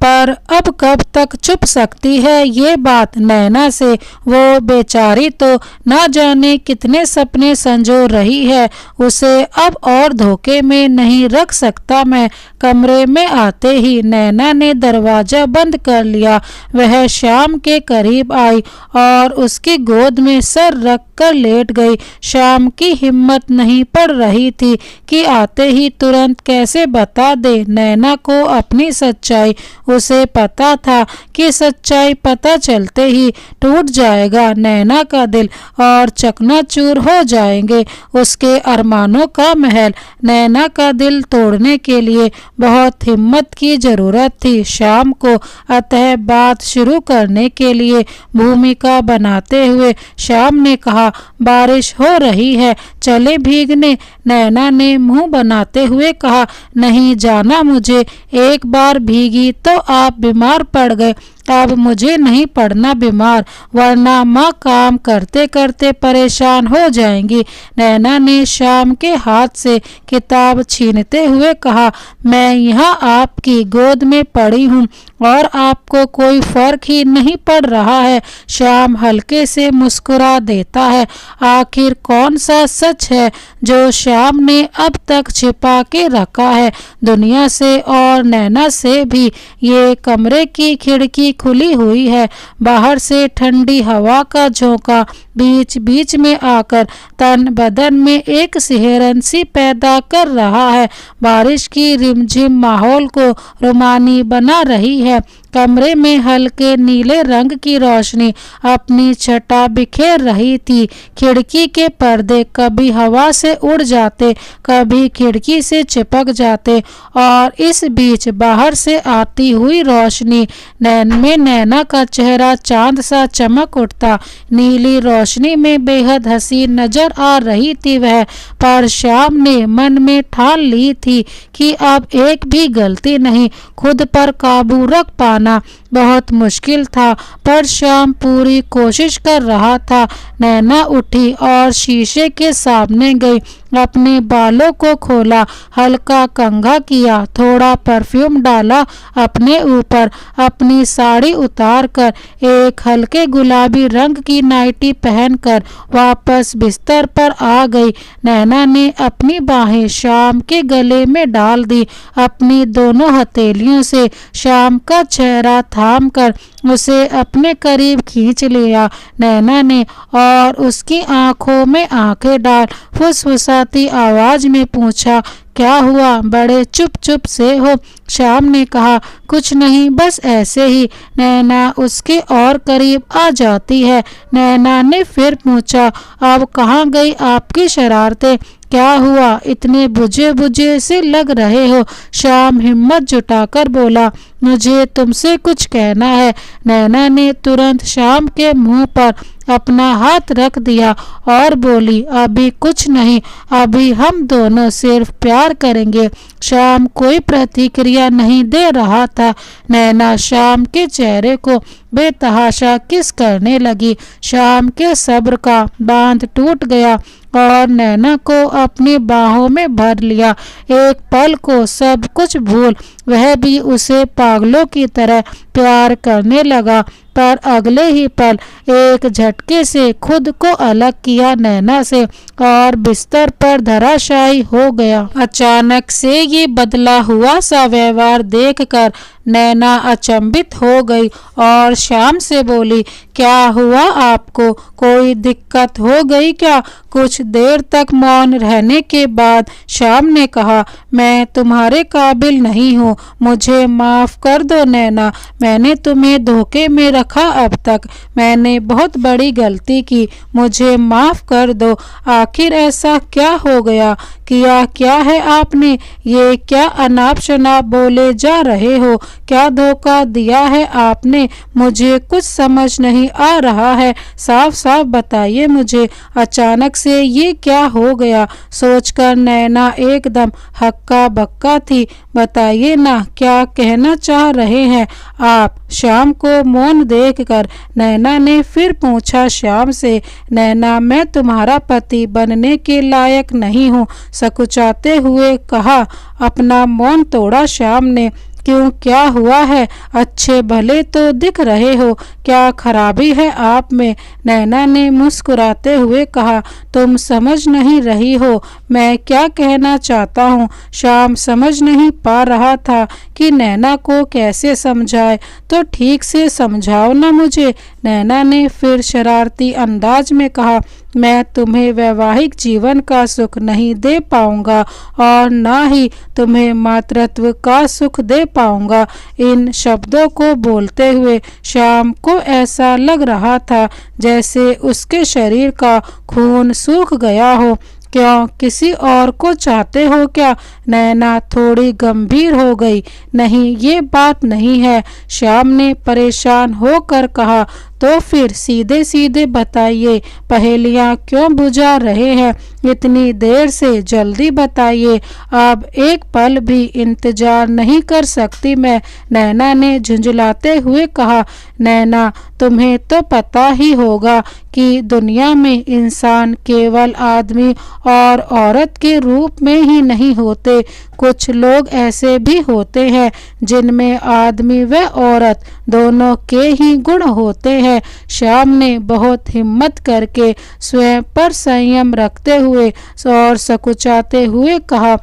पर अब कब तक छुप सकती है ये बात नैना से। वो बेचारी तो ना जाने कितने सपने संजो रही है, उसे अब और धोखे में नहीं रख सकता मैं। कमरे में आते ही नैना ने दरवाजा बंद कर लिया। वह श्याम के करीब आई और उसकी गोद में सर रख कर लेट गई। श्याम की हिम्मत नहीं पड़ रही थी कि आते ही तुरंत कैसे बता दे नैना को अपनी सच्चाई। उसे पता था कि सच्चाई पता चलते ही टूट जाएगा नैना का दिल और चकनाचूर हो जाएंगे उसके अरमानों का महल। नैना का दिल तोड़ने के लिए बहुत हिम्मत की जरूरत थी श्याम को। अतः बात शुरू करने के लिए भूमिका बनाते हुए श्याम ने कहा, बारिश हो रही है, चले भीगने। नैना ने मुंह बनाते हुए कहा, नहीं जाना मुझे, एक बार भीगी तो आप बीमार पड़ गए, अब मुझे नहीं पड़ना बीमार, वरना माँ काम करते करते परेशान हो जाएंगी। नैना ने श्याम के हाथ से किताब छीनते हुए कहा, मैं यहाँ आपकी गोद में पड़ी हूँ और आपको कोई फर्क ही नहीं पड़ रहा है। श्याम हल्के से मुस्कुरा देता है। आखिर कौन सा सच है जो श्याम ने अब तक छिपा के रखा है दुनिया से और नैना से भी। ये कमरे की खिड़की खुली हुई है, बाहर से ठंडी हवा का झोंका बीच बीच में आकर तन बदन में एक सिहरन सी पैदा कर रहा है। बारिश की रिमझिम माहौल को रोमानी बना रही है। कमरे में हल्के नीले रंग की रोशनी अपनी छटा बिखेर रही थी। खिड़की के पर्दे कभी हवा से उड़ जाते, कभी खिड़की से चिपक जाते और इस बीच बाहर से आती हुई रोशनी में नैना का चेहरा चांद सा चमक उठता। नीली रोशनी में बेहद हसीन नजर आ रही थी वह, पर श्याम ने मन में ठान ली थी कि अब एक भी गलती नहीं, खुद पर काबू रख पाना बहुत मुश्किल था, पर श्याम पूरी कोशिश कर रहा था। नैना उठी और शीशे के सामने गई, अपने बालों को खोला, हल्का कंघा किया, थोड़ा परफ्यूम डाला अपने ऊपर, अपनी साड़ी उतार कर एक हल्के गुलाबी रंग की नाइटी पहनकर वापस बिस्तर पर आ गई। नैना ने अपनी बाहें श्याम के गले में डाल दी, अपनी दोनों हथेलियों से श्याम का चेहरा थाम कर उसे अपने करीब खींच लिया नैना ने और उसकी आंखों में आंखें डाल फुसफुसाती आवाज में पूछा, क्या हुआ, बड़े चुप चुप से हो। श्याम ने कहा, कुछ नहीं, बस ऐसे ही। नैना उसके और करीब आ जाती है। नैना ने फिर पूछा, अब कहाँ गई आपकी शरारतें, क्या हुआ, इतने बुझे बुझे से लग रहे हो। श्याम हिम्मत जुटाकर बोला, मुझे तुमसे कुछ कहना है। नैना ने तुरंत श्याम के मुंह पर अपना हाथ रख दिया और बोली, अभी कुछ नहीं, अभी हम दोनों सिर्फ प्यार करेंगे। श्याम कोई प्रतिक्रिया नहीं दे रहा था। नैना श्याम के चेहरे को बेतहाशा किस करने लगी। श्याम के सब्र का बांध टूट गया और नैना को अपनी बाहों में भर लिया। एक पल को सब कुछ भूल वह भी उसे पागलों की तरह प्यार करने लगा, पर अगले ही पल एक झटके से खुद को अलग किया नैना से और बिस्तर पर धराशायी हो गया। अचानक से ये बदला हुआ सा व्यवहार देखकर नैना अचंभित हो गई और श्याम से बोली, क्या हुआ आपको, कोई दिक्कत हो गई क्या। कुछ देर तक मौन रहने के बाद श्याम ने कहा, मैं तुम्हारे काबिल नहीं हूँ, मुझे माफ कर दो नैना, मैंने तुम्हें धोखे में रखा, अब तक मैंने बहुत बड़ी गलती की, मुझे माफ कर दो। आखिर ऐसा क्या हो गया, किया क्या है आपने, ये क्या अनाप शनाप बोले जा रहे हो, क्या धोखा दिया है आपने, मुझे कुछ समझ नहीं आ रहा है, साफ साफ बताइए मुझे, अचानक से ये क्या हो गया। सोचकर नैना एकदम हक्का बक्का थी। बताइए ना, क्या कहना चाह रहे हैं आप। श्याम को मौन देखकर नैना ने फिर पूछा श्याम से, नैना मैं तुम्हारा पति बनने के लायक नहीं हूँ, सकुचाते हुए कहा। अपना मौन तोड़ा श्याम ने, क्यों, क्या हुआ है? अच्छे भले तो दिख रहे हो, क्या खराबी है आप में? नैना ने मुस्कुराते हुए कहा, तुम समझ नहीं रही हो मैं क्या कहना चाहता हूँ। श्याम समझ नहीं पा रहा था कि नैना को कैसे समझाए। तो ठीक से समझाओ ना मुझे। नैना ने फिर शरारती अंदाज में कहा, मैं तुम्हें वैवाहिक जीवन का सुख नहीं दे पाऊंगा और ना ही तुम्हें मातृत्व का सुख दे पाऊंगा। इन शब्दों को बोलते हुए श्याम को ऐसा लग रहा था जैसे उसके शरीर का खून सूख गया हो। क्यों, किसी और को चाहते हो क्या? नैना थोड़ी गंभीर हो गई। नहीं, ये बात नहीं है, श्याम ने परेशान होकर कहा। तो फिर सीधे सीधे बताइए, पहेलियां क्यों बुझा रहे हैं इतनी देर से? जल्दी बताइए, अब एक पल भी इंतजार नहीं कर सकती मैं, नैना ने झुंझलाते हुए कहा। नैना, तुम्हें तो पता ही होगा कि दुनिया में इंसान केवल आदमी और औरत के रूप में ही नहीं होते। कुछ लोग ऐसे भी होते हैं जिनमें आदमी व औरत दोनों के ही गुण होते हैं। श्याम ने बहुत हिम्मत करके स्वयं पर संयम रखते हुए और सकुचाते हुए कहा,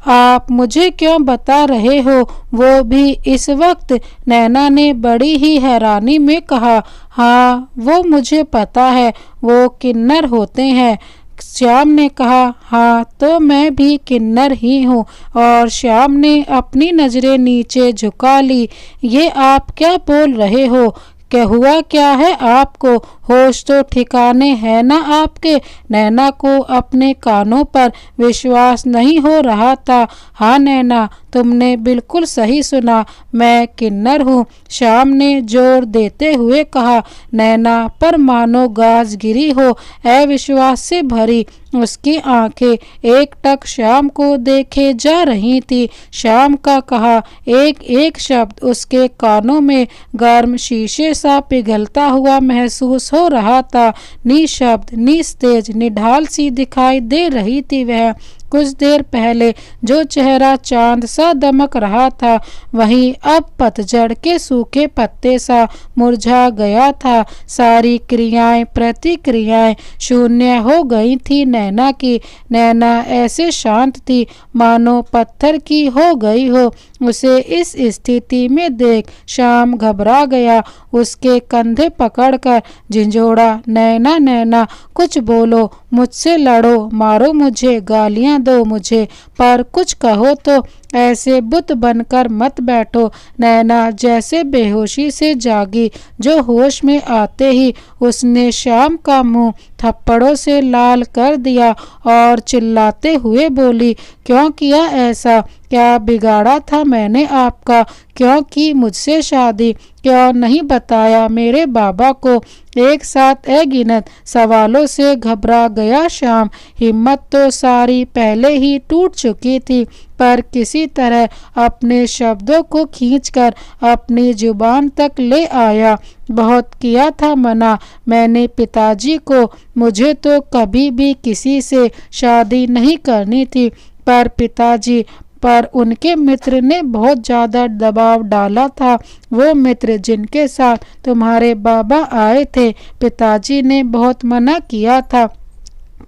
आप मुझे क्यों बता रहे हो, वो भी इस वक्त? नैना ने बड़ी ही हैरानी में कहा, हाँ, वो मुझे पता है, वो किन्नर होते हैं। श्याम ने कहा, हाँ, तो मैं भी किन्नर ही हूँ। और श्याम ने अपनी नजरें नीचे झुका ली। ये आप क्या बोल रहे हो? क्या हुआ, क्या है आपको? होश तो ठिकाने है ना आपके? नैना को अपने कानों पर विश्वास नहीं हो रहा था। हाँ नैना, तुमने बिल्कुल सही सुना, मैं किन्नर हूँ, श्याम ने जोर देते हुए कहा। नैना पर मानो गाज गिरी हो, अविश्वास से भरी उसकी आंखें एकटक श्याम को देखे जा रही थी। श्याम का कहा एक एक शब्द उसके कानों में गर्म शीशे सा पिघलता हुआ महसूस हो रहा था। निशब्द, निस्तेज, निढाल सी दिखाई दे रही थी वह। कुछ देर पहले जो चेहरा चांद सा दमक रहा था, वहीं अब पतझड़ के सूखे पत्ते सा मुरझा गया था। सारी क्रियाएं प्रतिक्रियाएं शून्य हो गई थी नैना की। नैना ऐसे शांत थी मानो पत्थर की हो गई हो। उसे इस स्थिति में देख श्याम घबरा गया। उसके कंधे पकड़कर झिंझोड़ा, नैना नैना, कुछ बोलो, मुझसे लड़ो, मारो मुझे, गालियां दो मुझे, पर कुछ कहो तो। ऐसे बुत बनकर मत बैठो। नैना जैसे बेहोशी से जागी। जो होश में आते ही उसने श्याम का मुंह थप्पड़ों से लाल कर दिया और चिल्लाते हुए बोली, क्यों किया ऐसा? क्या बिगाड़ा था मैंने आपका? क्यों की मुझसे शादी? क्यों नहीं बताया मेरे बाबा को? एक साथ अगिनत सवालों से घबरा गया श्याम। हिम्मत तो सारी पहले ही टूट चुकी थी, पर किसी तरह अपने शब्दों को खींचकर अपनी जुबान तक ले आया। बहुत किया था मना मैंने पिताजी को, मुझे तो कभी भी किसी से शादी नहीं करनी थी, पर पिताजी पर उनके मित्र ने बहुत ज़्यादा दबाव डाला था। वो मित्र जिनके साथ तुम्हारे बाबा आए थे, पिताजी ने बहुत मना किया था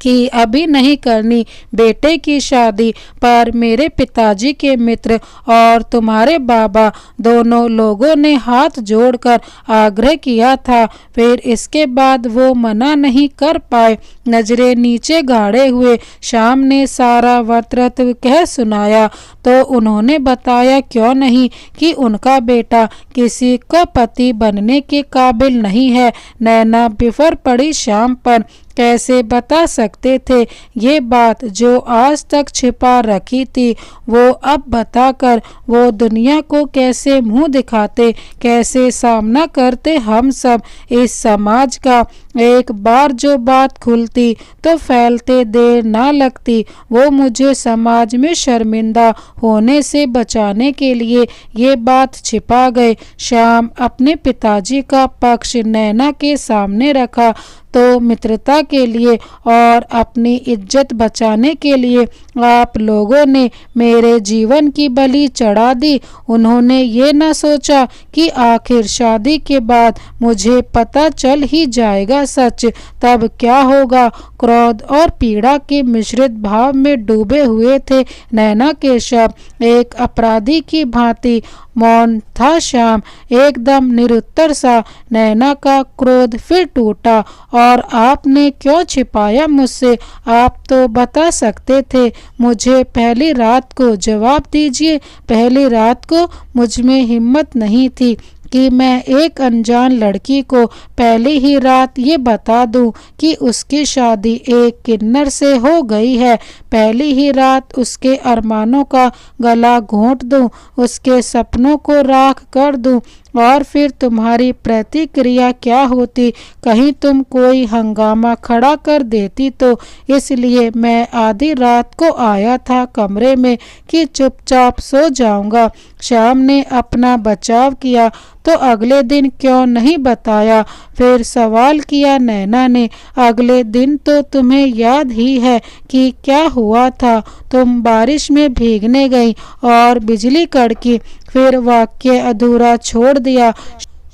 कि अभी नहीं करनी बेटे की शादी, पर मेरे पिताजी के मित्र और तुम्हारे बाबा दोनों लोगों ने हाथ जोड़कर आग्रह किया था। फिर इसके बाद वो मना नहीं कर पाए। नजरें नीचे गाड़े हुए श्याम ने सारा वक्तव्य कह सुनाया। तो उन्होंने बताया क्यों नहीं कि उनका बेटा किसी का पति बनने के काबिल नहीं है। नैना बिफर पड़ी श्याम पर। कैसे बता सकते थे ये बात जो आज तक छिपा रखी थी? वो अब बताकर वो दुनिया को कैसे मुंह दिखाते, कैसे सामना करते हम सब इस समाज का? एक बार जो बात खुलती तो फैलते देर ना लगती। वो मुझे समाज में शर्मिंदा होने से बचाने के लिए ये बात छिपा गए। श्याम अपने पिताजी का पक्ष नैना के सामने रखा तो मित्रता के लिए और अपनी इज्जत बचाने के लिए आप लोगों ने मेरे जीवन की बलि चढ़ा दी। उन्होंने ये न सोचा कि आखिर शादी के बाद मुझे पता चल ही जाएगा सच, तब क्या होगा। क्रोध और पीड़ा के मिश्रित भाव में डूबे हुए थे नैना के शब्द। एक अपराधी की भांति मौन था श्याम, एकदम निरुत्तर सा। नैना का क्रोध फिर टूटा। और आपने क्यों छिपाया मुझसे? आप तो बता सकते थे मुझे पहली रात को। जवाब दीजिए। पहली रात को मुझ में हिम्मत नहीं थी कि मैं एक अनजान लड़की को पहली ही रात ये बता दूं कि उसकी शादी एक किन्नर से हो गई है। पहली ही रात उसके अरमानों का गला घोंट दूं, उसके सपनों को राख कर दूं। और फिर तुम्हारी प्रतिक्रिया क्या होती? कहीं तुम कोई हंगामा खड़ा कर देती तो। इसलिए मैं आधी रात को आया था कमरे में कि चुपचाप सो जाऊंगा। श्याम ने अपना बचाव किया। तो अगले दिन क्यों नहीं बताया? फिर सवाल किया नैना ने। अगले दिन तो तुम्हें याद ही है कि क्या हुआ था। तुम बारिश में भीगने गई और बिजली कड़की। फिर वाक्य अधूरा छोड़ दिया।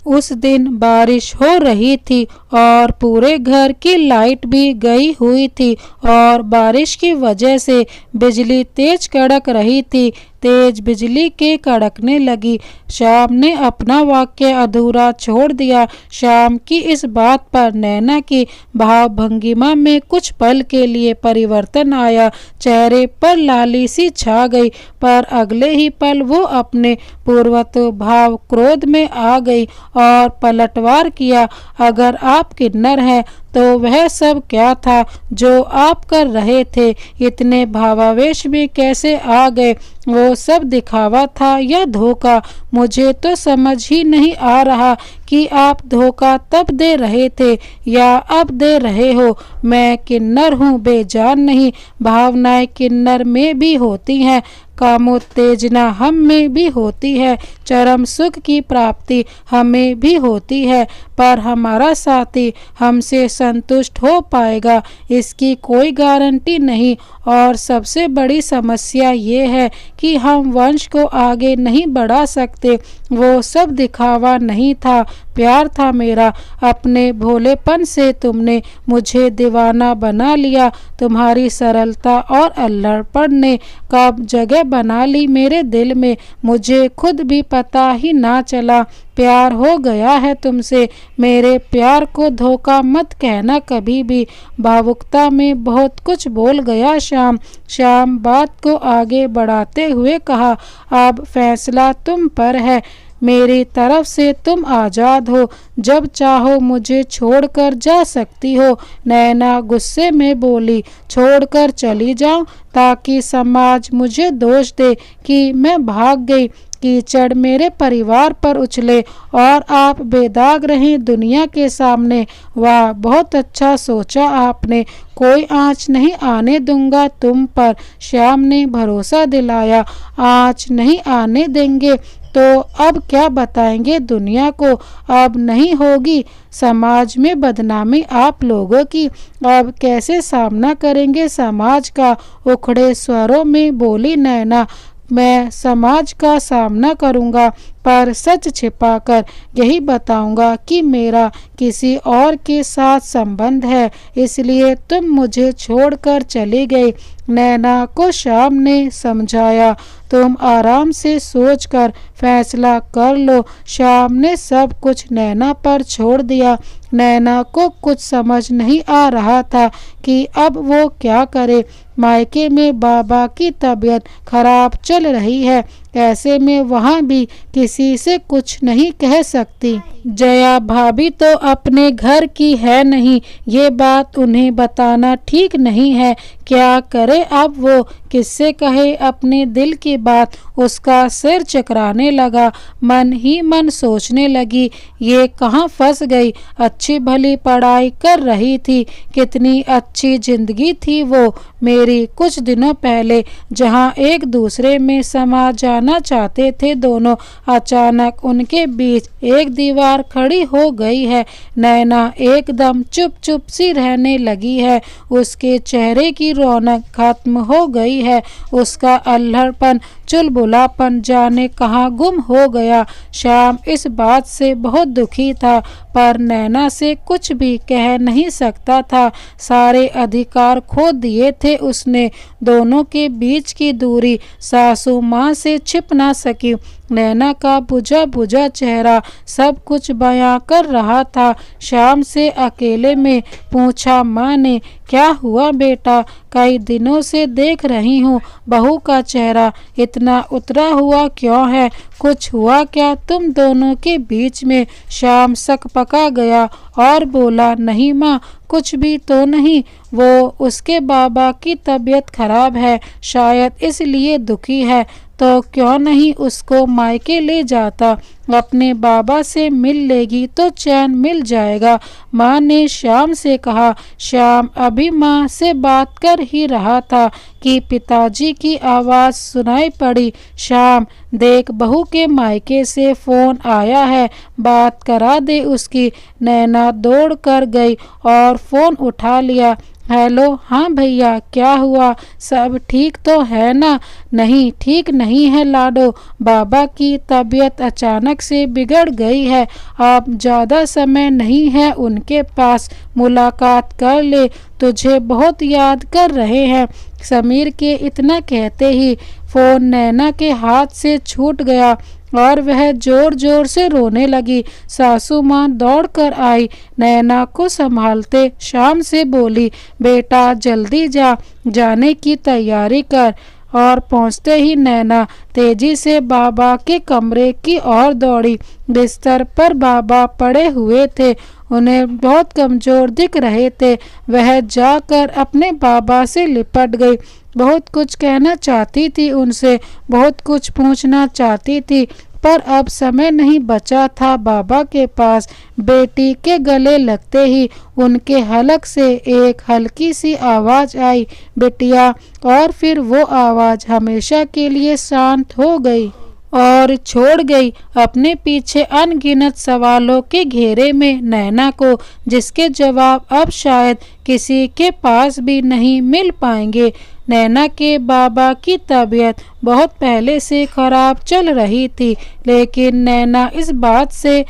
उस दिन बारिश हो रही थी और पूरे घर की लाइट भी गई हुई थी और बारिश की वजह से बिजली तेज कड़क रही थी। तेज बिजली के कड़कने लगी। श्याम ने अपना वाक्य अधूरा छोड़ दिया। श्याम की इस बात पर नैना की भाव भंगिमा में कुछ पल के लिए परिवर्तन आया। चेहरे पर लाली सी छा गई, पर अगले ही पल वो अपने पूर्वत भाव क्रोध में आ गई और पलटवार किया। अगर आप किन्नर हैं तो वह सब क्या था जो आप कर रहे थे? इतने भावावेश में कैसे आ गए? वो सब दिखावा था या धोखा? मुझे तो समझ ही नहीं आ रहा कि आप धोखा तब दे रहे थे या अब दे रहे हो। मैं किन्नर हूँ, बेजान नहीं। भावनाएं किन्नर में भी होती हैं, कामोत्तेजना हम में भी होती है, चरम सुख की प्राप्ति हमें भी होती है, पर हमारा साथी हमसे संतुष्ट हो पाएगा इसकी कोई गारंटी नहीं। और सबसे बड़ी समस्या ये है कि हम वंश को आगे नहीं बढ़ा सकते। वो सब दिखावा नहीं था, प्यार था मेरा। अपने भोलेपन से तुमने मुझे दीवाना बना लिया। तुम्हारी सरलता और अल्हड़पन ने कब जगह बना ली मेरे दिल में, मुझे खुद भी पता ही ना चला। प्यार हो गया है तुमसे। मेरे प्यार को धोखा मत कहना कभी भी। भावुकता में बहुत कुछ बोल गया श्याम। श्याम बात को आगे बढ़ाते हुए कहा, अब फैसला तुम पर है। मेरी तरफ से तुम आज़ाद हो, जब चाहो मुझे छोड़कर जा सकती हो। नैना गुस्से में बोली, छोड़कर चली जाऊं ताकि समाज मुझे दोष दे कि मैं भाग गई, कीचड़ मेरे परिवार पर उछले और आप बेदाग रहें दुनिया के सामने। वाह, बहुत अच्छा सोचा आपने। कोई आँच नहीं आने दूंगा तुम पर, श्याम ने भरोसा दिलाया। आँच नहीं आने देंगे तो अब क्या बताएंगे दुनिया को? अब नहीं होगी समाज में बदनामी आप लोगों की। अब कैसे सामना करेंगे समाज का? उखड़े स्वरों में बोली नैना। मैं समाज का सामना करूंगा, पर सच छिपाकर यही बताऊंगा कि मेरा किसी और के साथ संबंध है, इसलिए तुम मुझे छोड़कर चली गई। नैना को श्याम ने समझाया, तुम आराम से सोचकर फैसला कर लो। श्याम ने सब कुछ नैना पर छोड़ दिया। नैना को कुछ समझ नहीं आ रहा था कि अब वो क्या करे। मायके में बाबा की तबीयत खराब चल रही है, ऐसे में वहाँ भी किसी से कुछ नहीं कह सकती। जया भाभी तो अपने घर की है नहीं, ये बात उन्हें बताना ठीक नहीं है। क्या करे अब वो? किससे कहे अपने दिल की बात? उसका सिर चकराने लगा। मन ही मन सोचने लगी, ये कहाँ फंस गई। अच्छी भली पढ़ाई कर रही थी, कितनी अच्छी जिंदगी थी वो मेरी। कुछ दिनों पहले जहाँ एक दूसरे में समा जाना चाहते थे दोनों, अचानक उनके बीच एक दीवार खड़ी हो गई है। नैना एकदम चुप चुप सी रहने लगी है। उसके चेहरे की रौनक खत्म हो गई है। उसका अल्हड़पन, चुलबुलापन जाने कहाँ गुम हो गया। श्याम इस बात से बहुत दुखी था, पर नैना से कुछ भी कह नहीं सकता था। सारे अधिकार खो दिए थे उसने। दोनों के बीच की दूरी सासू माँ से छिप ना सकी। नैना का बुझा बुझा चेहरा सब कुछ बयां कर रहा था। श्याम से अकेले में पूछा माँ ने, क्या हुआ बेटा? कई दिनों से देख रही हूँ बहू का चेहरा इतना उतरा हुआ क्यों है? कुछ हुआ क्या तुम दोनों के बीच में? श्याम सकपका गया और बोला, नहीं माँ, कुछ भी तो नहीं। वो उसके बाबा की तबीयत खराब है, शायद इसलिए दुखी है। तो क्यों नहीं उसको मायके ले जाता? अपने बाबा से मिल लेगी तो चैन मिल जाएगा, माँ ने श्याम से कहा। श्याम अभी माँ से बात कर ही रहा था कि पिताजी की आवाज़ सुनाई पड़ी। श्याम, देख बहू के मायके से फ़ोन आया है, बात करा दे उसकी। नैना दौड़ कर गई और फ़ोन उठा लिया। हेलो, हाँ भैया, क्या हुआ? सब ठीक तो है ना? नहीं, ठीक नहीं है लाडो, बाबा की तबीयत अचानक से बिगड़ गई है। अब ज़्यादा समय नहीं है उनके पास, मुलाकात कर ले, तुझे बहुत याद कर रहे हैं। समीर के इतना कहते ही फ़ोन नैना के हाथ से छूट गया और वह जोर जोर से रोने लगी। सासू माँ दौड़ कर आई, नैना को संभालते श्याम से बोली, बेटा जल्दी जा, जाने की तैयारी कर। और पहुँचते ही नैना तेजी से बाबा के कमरे की ओर दौड़ी। बिस्तर पर बाबा पड़े हुए थे, उन्हें बहुत कमज़ोर दिख रहे थे। वह जाकर अपने बाबा से लिपट गई। बहुत कुछ कहना चाहती थी उनसे, बहुत कुछ पूछना चाहती थी, पर अब समय नहीं बचा था बाबा के पास। बेटी के गले लगते ही उनके हलक से एक हल्की सी आवाज़ आई, बिटिया। और फिर वो आवाज़ हमेशा के लिए शांत हो गई और छोड़ गई अपने पीछे अनगिनत सवालों के घेरे में नैना को, जिसके जवाब अब शायद किसी के पास भी नहीं मिल पाएंगे। नैना के बाबा की तबीयत बहुत पहले से खराब चल रही थी, लेकिन नैना इस बात से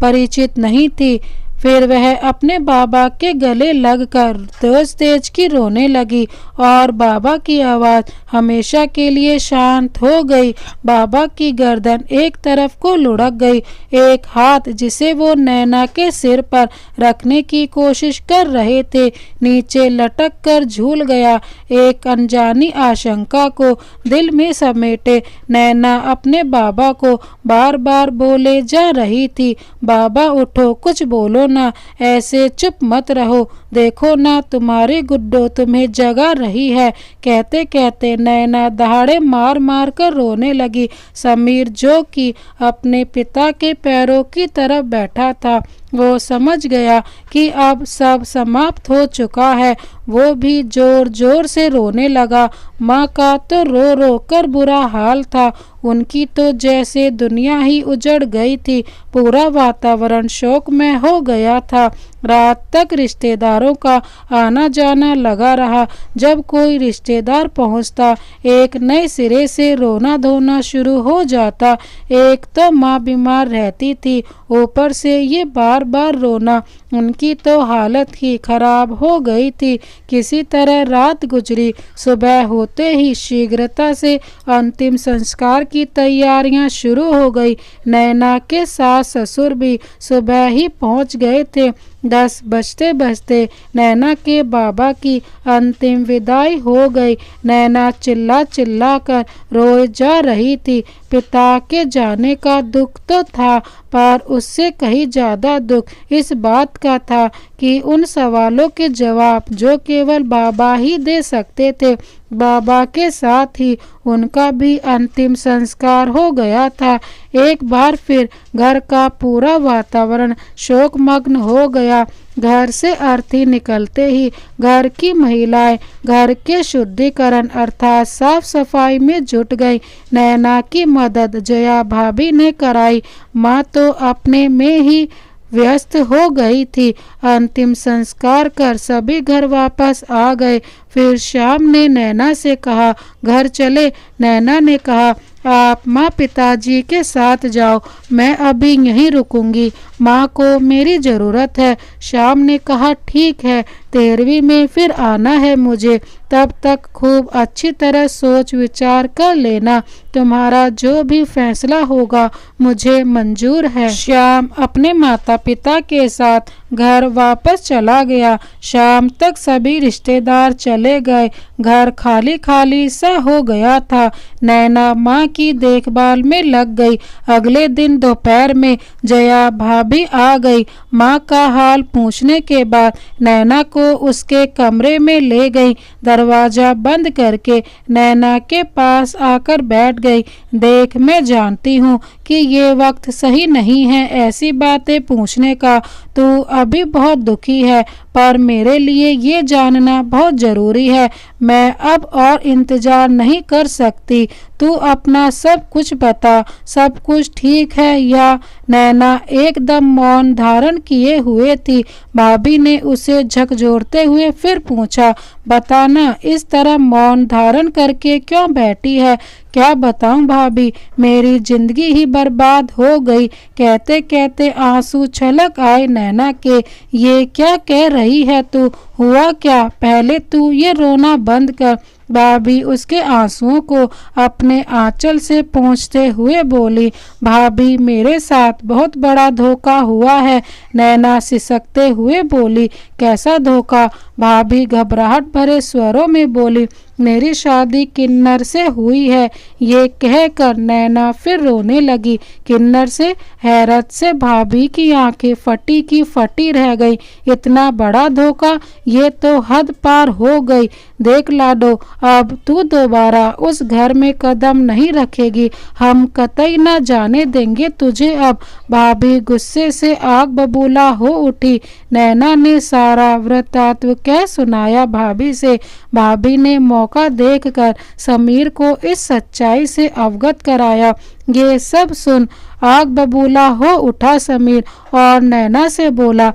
परिचित नहीं थी। फिर वह अपने बाबा के गले लगकर तेज तेज की रोने लगी और बाबा की आवाज़ हमेशा के लिए शांत हो गई। बाबा की गर्दन एक तरफ को लुढ़क गई। एक हाथ जिसे वो नैना के सिर पर रखने की कोशिश कर रहे थे नीचे लटक कर झूल गया। एक अनजानी आशंका को दिल में समेटे नैना अपने बाबा को बार बार बोले जा रही थी, बाबा उठो, कुछ बोलो ना, ऐसे चुप मत रहो, देखो ना तुम्हारी गुड्डो तुम्हें जगा रही है। कहते कहते नैना दहाड़े मार मार कर रोने लगी। समीर, जो कि अपने पिता के पैरों की तरफ बैठा था, वो समझ गया कि अब सब समाप्त हो चुका है। वो भी जोर जोर से रोने लगा। माँ का तो रो रो कर बुरा हाल था, उनकी तो जैसे दुनिया ही उजड़ गई थी। पूरा वातावरण शोकमय हो गया था। रात तक रिश्तेदारों का आना जाना लगा रहा। जब कोई रिश्तेदार पहुंचता, एक नए सिरे से रोना धोना शुरू हो जाता। एक तो माँ बीमार रहती थी, ऊपर से ये बार बार रोना, उनकी तो हालत ही खराब हो गई थी। किसी तरह रात गुजरी। सुबह होते ही शीघ्रता से अंतिम संस्कार की तैयारियां शुरू हो गई। नैना के सास ससुर भी सुबह ही पहुंच गए थे। 10 बजते बजते नैना के बाबा की अंतिम विदाई हो गई। नैना चिल्ला चिल्ला कर रोए जा रही थी। पिता के जाने का दुख तो था, पर उससे कहीं ज़्यादा दुख इस बात का था कि उन सवालों के जवाब जो केवल बाबा ही दे सकते थे, बाबा के साथ ही उनका भी अंतिम संस्कार हो गया था। एक बार फिर घर का पूरा वातावरण शोकमग्न हो गया। घर से अर्थी निकलते ही घर की महिलाएं घर के शुद्धिकरण अर्थात साफ सफाई में जुट गई। नैना की मदद जया भाभी ने कराई। माँ तो अपने में ही व्यस्त हो गई थी। अंतिम संस्कार कर सभी घर वापस आ गए। फिर श्याम ने नैना से कहा, घर चले। नैना ने कहा, आप माँ पिताजी के साथ जाओ, मैं अभी यहीं रुकूंगी, माँ को मेरी ज़रूरत है। श्याम ने कहा, ठीक है, 13वीं में फिर आना है मुझे, तब तक खूब अच्छी तरह सोच विचार कर लेना, तुम्हारा जो भी फैसला होगा मुझे मंजूर है। श्याम अपने माता पिता के साथ घर वापस चला गया। शाम तक सभी रिश्तेदार चले गए। घर खाली खाली सा हो गया था। नैना माँ की देखभाल में लग गई। अगले दिन दोपहर में जया भाभी आ गई। माँ का हाल पूछने के बाद नैना को उसके कमरे में ले गई। दरवाजा बंद करके नैना के पास आकर बैठ गई। देख, मैं जानती हूँ कि ये वक्त सही नहीं है ऐसी बातें पूछने का। तू अभी बहुत दुखी है, पर मेरे लिए ये जानना बहुत ज़रूरी है। मैं अब और इंतज़ार नहीं कर सकती। तू अपना सब कुछ बता, सब कुछ ठीक है या? नैना एकदम मौन धारण किए हुए थी। भाभी ने उसे झकझोरते हुए फिर पूछा, बताना, इस तरह मौन धारण करके क्यों बैठी है? क्या बताऊं भाभी, मेरी जिंदगी ही बर्बाद हो गई। कहते कहते आंसू छलक आए नैना के। ये क्या कह रही है तू? हुआ क्या? पहले तू ये रोना बंद कर। भाभी उसके आंसुओं को अपने आंचल से पोंछते हुए बोली, भाभी मेरे साथ बहुत बड़ा धोखा हुआ है। नैना सिसकते हुए बोली, कैसा धोखा? भाभी घबराहट भरे स्वरों में बोली, मेरी शादी किन्नर से हुई है। ये कहकर नैना फिर रोने लगी। किन्नर से? हैरत से भाभी की आंखें फटी की फटी रह गई। इतना बड़ा धोखा? ये तो हद पार हो गई। देख लाडो, अब तू दोबारा उस घर में कदम नहीं रखेगी। हम कतई न जाने देंगे तुझे अब। भाभी गुस्से से आग बबूला हो उठी। नैना ने सारा वृत्तांत कह सुनाया भाभी से। भाभी ने मौका देखकर समीर को इस सच्चाई से अवगत कराया। ये सब सुन आग बबूला हो उठा समीर और नैना से बोला,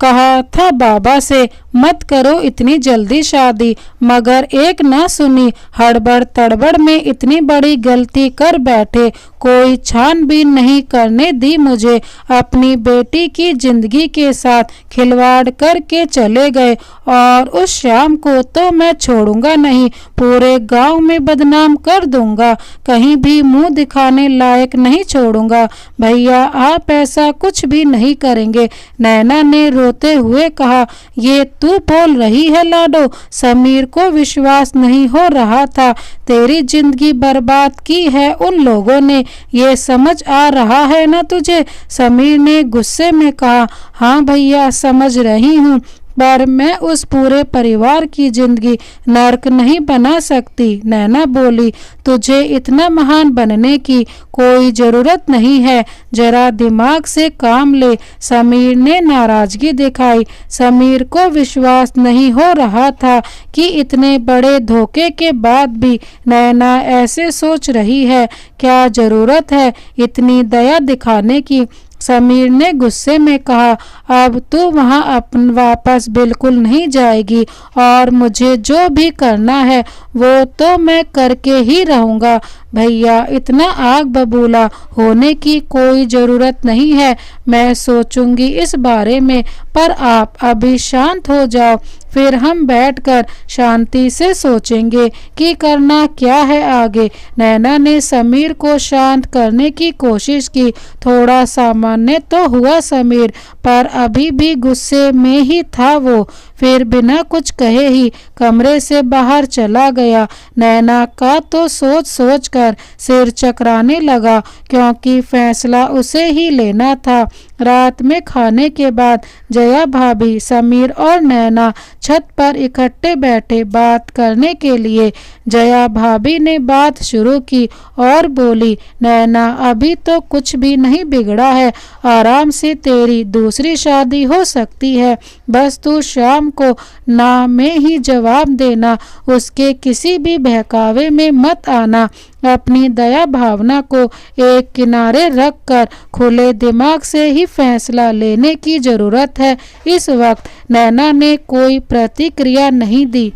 कहा था बाबा से मत करो इतनी जल्दी शादी, मगर एक ना सुनी। हड़बड़ तड़बड़ में इतनी बड़ी गलती कर बैठे। कोई छानबीन नहीं करने दी मुझे। अपनी बेटी की जिंदगी के साथ खिलवाड़ करके चले गए और उस श्याम को तो मैं छोड़ूंगा नहीं। पूरे गांव में बदनाम कर दूंगा। कहीं भी मुंह दिखाने लायक नहीं छोड़ूंगा। भैया आप ऐसा कुछ भी नहीं करेंगे। नैना ने रोते हुए कहा, ये तू बोल रही है लाडो? समीर को विश्वास नहीं हो रहा था। तेरी जिंदगी बर्बाद की है उन लोगों ने, ये समझ आ रहा है ना तुझे? समीर ने गुस्से में कहा, हाँ भैया समझ रही हूँ, पर मैं उस पूरे परिवार की जिंदगी नर्क नहीं बना सकती। नैना बोली, तुझे इतना महान बनने की कोई जरूरत नहीं है, जरा दिमाग से काम ले। समीर ने नाराजगी दिखाई। समीर को विश्वास नहीं हो रहा था कि इतने बड़े धोखे के बाद भी नैना ऐसे सोच रही है। क्या जरूरत है इतनी दया दिखाने की? समीर ने गुस्से में कहा, अब तू वहां अपन वापस बिल्कुल नहीं जाएगी और मुझे जो भी करना है वो तो मैं करके ही रहूँगा। भैया इतना आग बबूला होने की कोई ज़रूरत नहीं है। मैं सोचूंगी इस बारे में, पर आप अभी शांत हो जाओ, फिर हम बैठकर शांति से सोचेंगे कि करना क्या है आगे। नैना ने समीर को शांत करने की कोशिश की। थोड़ा सामान्य तो हुआ समीर, पर अभी भी गुस्से में ही था वो। फिर बिना कुछ कहे ही कमरे से बाहर चला गया। नैना का तो सोच सोच कर सिर चकराने लगा, क्योंकि फैसला उसे ही लेना था। रात में खाने के बाद जया भाभी, समीर और नैना छत पर इकट्ठे बैठे बात करने के लिए। जया भाभी ने बात शुरू की और बोली, नैना अभी तो कुछ भी नहीं बिगड़ा है, आराम से तेरी दूसरी शादी हो सकती है। बस तू शाम को ना में ही जवाब देना, उसके किसी भी बहकावे में मत आना। अपनी दया भावना को एक किनारे रखकर खुले दिमाग से ही फैसला लेने की जरूरत है। इस वक्त नैना ने कोई प्रतिक्रिया नहीं दी,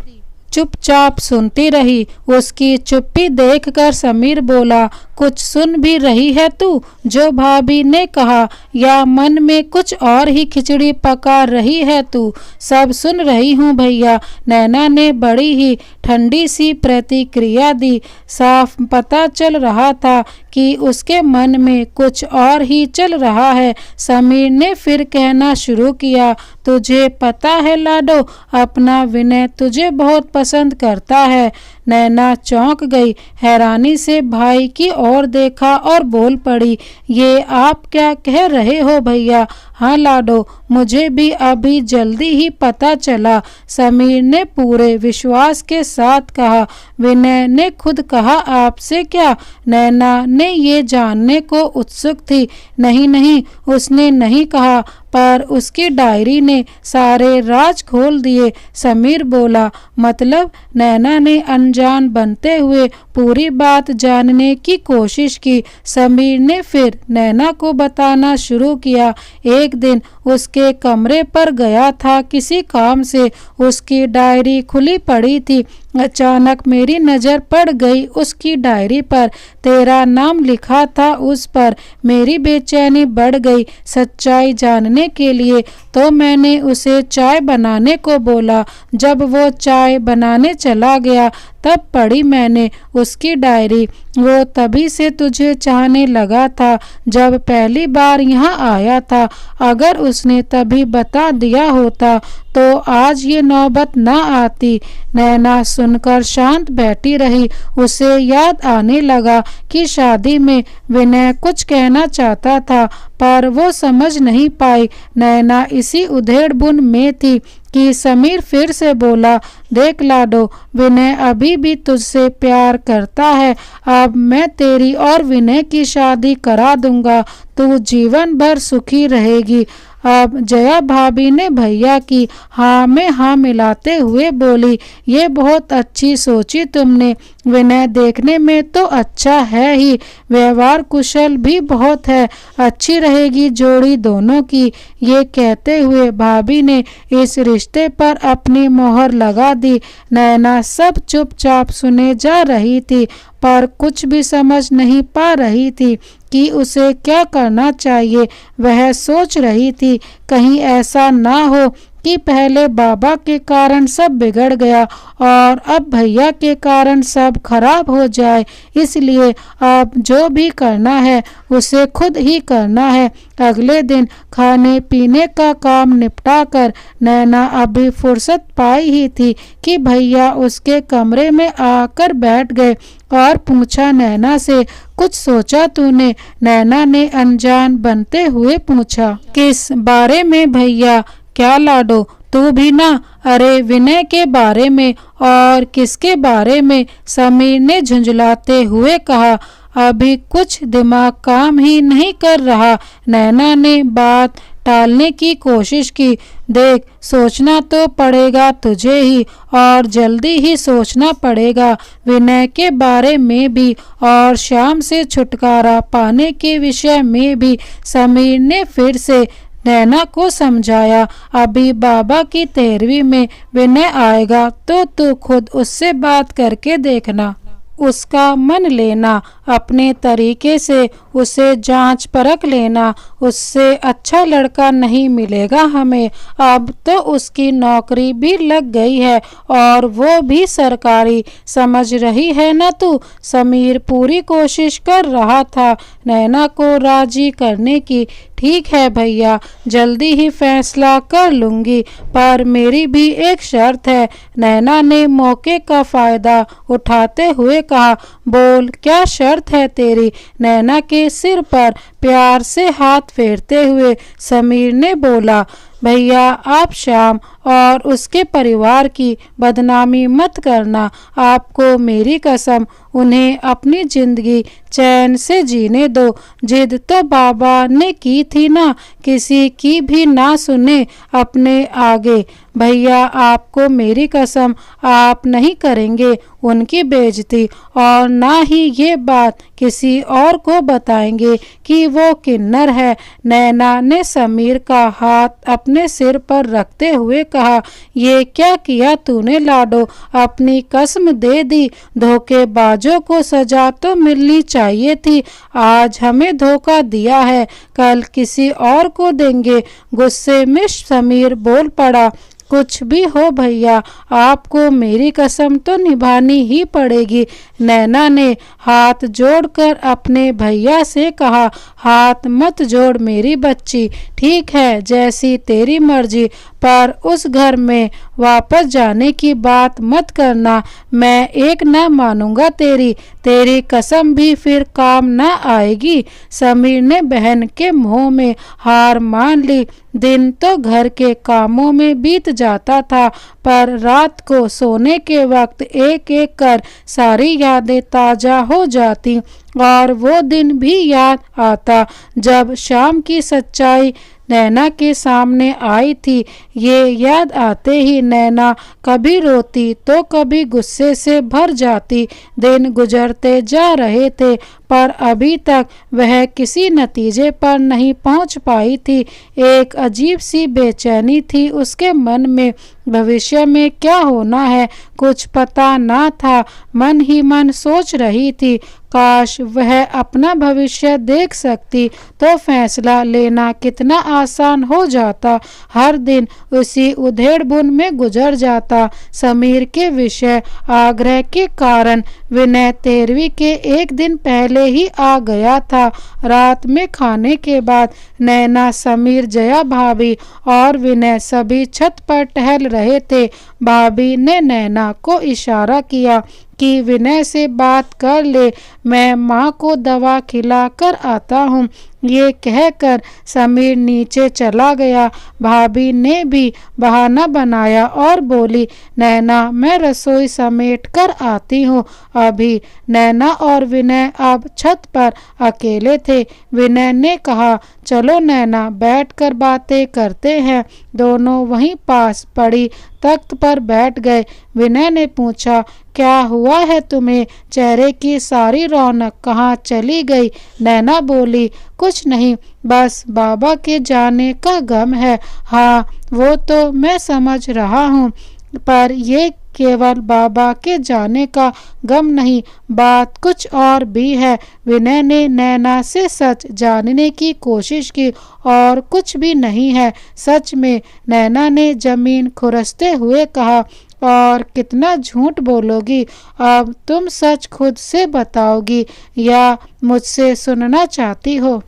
चुपचाप सुनती रही। उसकी चुप्पी देखकर समीर बोला, कुछ सुन भी रही है तू जो भाभी ने कहा, या मन में कुछ और ही खिचड़ी पका रही है तू? सब सुन रही हूँ भैया, नैना ने बड़ी ही ठंडी सी प्रतिक्रिया दी। साफ पता चल रहा था कि उसके मन में कुछ और ही चल रहा है। समीर ने फिर कहना शुरू किया, तुझे पता है लाडो, अपना विनय तुझे बहुत पसंद करता है। नैना चौंक गई, हैरानी से भाई की ओर देखा और बोल पड़ी, ये आप क्या कह रहे हो भैया? हाँ लाडो, मुझे भी अभी जल्दी ही पता चला, समीर ने पूरे विश्वास के साथ कहा। विनय ने खुद कहा आपसे क्या? नैना ने ये जानने को उत्सुक थी। नहीं नहीं, उसने नहीं कहा, पर उसकी डायरी ने सारे राज खोल दिए। समीर बोला, मतलब? नैना ने अनजान बनते हुए पूरी बात जानने की कोशिश की। समीर ने फिर नैना को बताना शुरू किया। एक दिन उसके कमरे पर गया था किसी काम से, उसकी डायरी खुली पड़ी थी। अचानक मेरी नज़र पड़ गई उसकी डायरी पर, तेरा नाम लिखा था उस पर। मेरी बेचैनी बढ़ गई सच्चाई जानने के लिए, तो मैंने उसे चाय बनाने को बोला। जब वो चाय बनाने चला गया तब पढ़ी मैंने उसकी डायरी। वो तभी से तुझे चाहने लगा था जब पहली बार यहाँ आया था। अगर उसने तभी बता दिया होता तो आज ये नौबत ना आती। नैना सुनकर शांत बैठी रही। उसे याद आने लगा कि शादी में विनय कुछ कहना चाहता था, पर वो समझ नहीं पाई। नैना इसी उधेड़-बुन में थी कि समीर फिर से बोला, देख लाडो, विनय अभी भी तुझसे प्यार करता है। अब मैं तेरी और विनय की शादी करा दूंगा, तू जीवन भर सुखी रहेगी। अब जया भाभी ने भैया की हाँ में हाँ मिलाते हुए बोली, ये बहुत अच्छी सोची तुमने। विनय देखने में तो अच्छा है ही, व्यवहार कुशल भी बहुत है, अच्छी रहेगी जोड़ी दोनों की। ये कहते हुए भाभी ने इस रिश्ते पर अपनी मोहर लगा दी। नैना सब चुपचाप सुने जा रही थी, पर कुछ भी समझ नहीं पा रही थी कि उसे क्या करना चाहिए। वह सोच रही थी कहीं ऐसा ना हो कि पहले बाबा के कारण सब बिगड़ गया और अब भैया के कारण सब खराब हो जाए। इसलिए अब जो भी करना है उसे खुद ही करना है। अगले दिन खाने पीने का काम निपटाकर नैना अभी फुर्सत पाई ही थी कि भैया उसके कमरे में आकर बैठ गए और पूछा नैना से, कुछ सोचा तूने? नैना ने अनजान बनते हुए पूछा, किस बारे में भैया? क्या लाडो, तू भी ना? अरे विनय के बारे में। और किसके बारे में? समीर ने झुंझलाते हुए कहा। अभी कुछ दिमाग काम ही नहीं कर रहा। नैना ने बात टालने की कोशिश की। देख, सोचना तो पड़ेगा तुझे ही, और जल्दी ही सोचना पड़ेगा, विनय के बारे में भी और श्याम से छुटकारा पाने के विषय में भी। समीर ने फिर से नैना को समझाया, अभी बाबा की 13वीं में विनय आएगा तो तू खुद उससे बात करके देखना, उसका मन लेना, अपने तरीके से उसे जांच परख लेना। उससे अच्छा लड़का नहीं मिलेगा हमें। अब तो उसकी नौकरी भी लग गई है और वो भी सरकारी, समझ रही है ना तू? समीर पूरी कोशिश कर रहा था नैना को राजी करने की। ठीक है भैया, जल्दी ही फैसला कर लूँगी, पर मेरी भी एक शर्त है। नैना ने मौके का फ़ायदा उठाते हुए कहा। बोल, क्या शर्त है तेरी? नैना के सिर पर प्यार से हाथ फेरते हुए समीर ने बोला। भैया आप श्याम और उसके परिवार की बदनामी मत करना। आपको मेरी कसम, उन्हें अपनी जिंदगी चैन से जीने दो। जिद तो बाबा ने की थी ना, किसी की भी ना सुने अपने आगे। भैया आपको मेरी कसम, आप नहीं करेंगे उनकी बेइज्जती और ना ही ये बात किसी और को बताएंगे कि वो किन्नर है। नैना ने समीर का हाथ अपने सिर पर रखते हुए कहा, ये क्या किया तूने लाडो, अपनी कसम दे दी। धोखेबाजों को सजा तो मिलनी चाहिए थी। आज हमें धोखा दिया है, कल किसी और को देंगे। गुस्से में समीर बोल पड़ा, कुछ भी हो भैया, आपको मेरी कसम तो निभानी ही पड़ेगी। नैना ने हाथ जोड़कर अपने भैया से कहा, हाथ मत जोड़ मेरी बच्ची, ठीक है जैसी तेरी मर्जी, पर उस घर में वापस जाने की बात मत करना। मैं एक ना मानूंगा तेरी कसम भी फिर काम ना आएगी। समीर ने बहन के मुंह में हार मान ली। दिन तो घर के कामों में बीत जाता था, पर रात को सोने के वक्त एक एक कर सारी यादें ताजा हो जाती और वो दिन भी याद आता जब शाम की सच्चाई नैना के सामने आई थी। ये याद आते ही नैना कभी रोती तो कभी गुस्से से भर जाती। दिन गुजरते जा रहे थे, पर अभी तक वह किसी नतीजे पर नहीं पहुंच पाई थी। एक अजीब सी बेचैनी थी उसके मन में। भविष्य में क्या होना है कुछ पता ना था। मन ही मन सोच रही थी, काश वह अपना भविष्य देख सकती तो फैसला लेना कितना आसान हो जाता। हर दिन उसी उधेड़-बुन में गुजर जाता। समीर के विषय आग्रह के कारण विनय 13वीं के एक दिन पहले ही आ गया था। रात में खाने के बाद नैना, समीर, जया भाभी और विनय सभी छत पर टहल रहे थे। भाभी ने नैना को इशारा किया कि विनय से बात कर ले, मैं माँ को दवा खिला कर आता हूँ। ये कहकर समीर नीचे चला गया। भाभी ने भी बहाना बनाया और बोली, नैना मैं रसोई समेट कर आती हूँ अभी। नैना और विनय अब छत पर अकेले थे। विनय ने कहा, चलो नैना बैठकर बातें करते हैं। दोनों वहीं पास पड़ी तख्त पर बैठ गए। विनय ने पूछा, क्या हुआ है तुम्हें, चेहरे की सारी रौनक कहाँ चली गई। नैना बोली, कुछ नहीं, बस बाबा के जाने का गम है। हाँ वो तो मैं समझ रहा हूँ, पर ये केवल बाबा के जाने का गम नहीं, बात कुछ और भी है। विनय ने नैना से सच जानने की कोशिश की और कुछ भी नहीं है सच में। नैना ने जमीन खुरसते हुए कहा, और कितना झूठ बोलोगी, अब तुम सच खुद से बताओगी या मुझसे सुनना चाहती हो।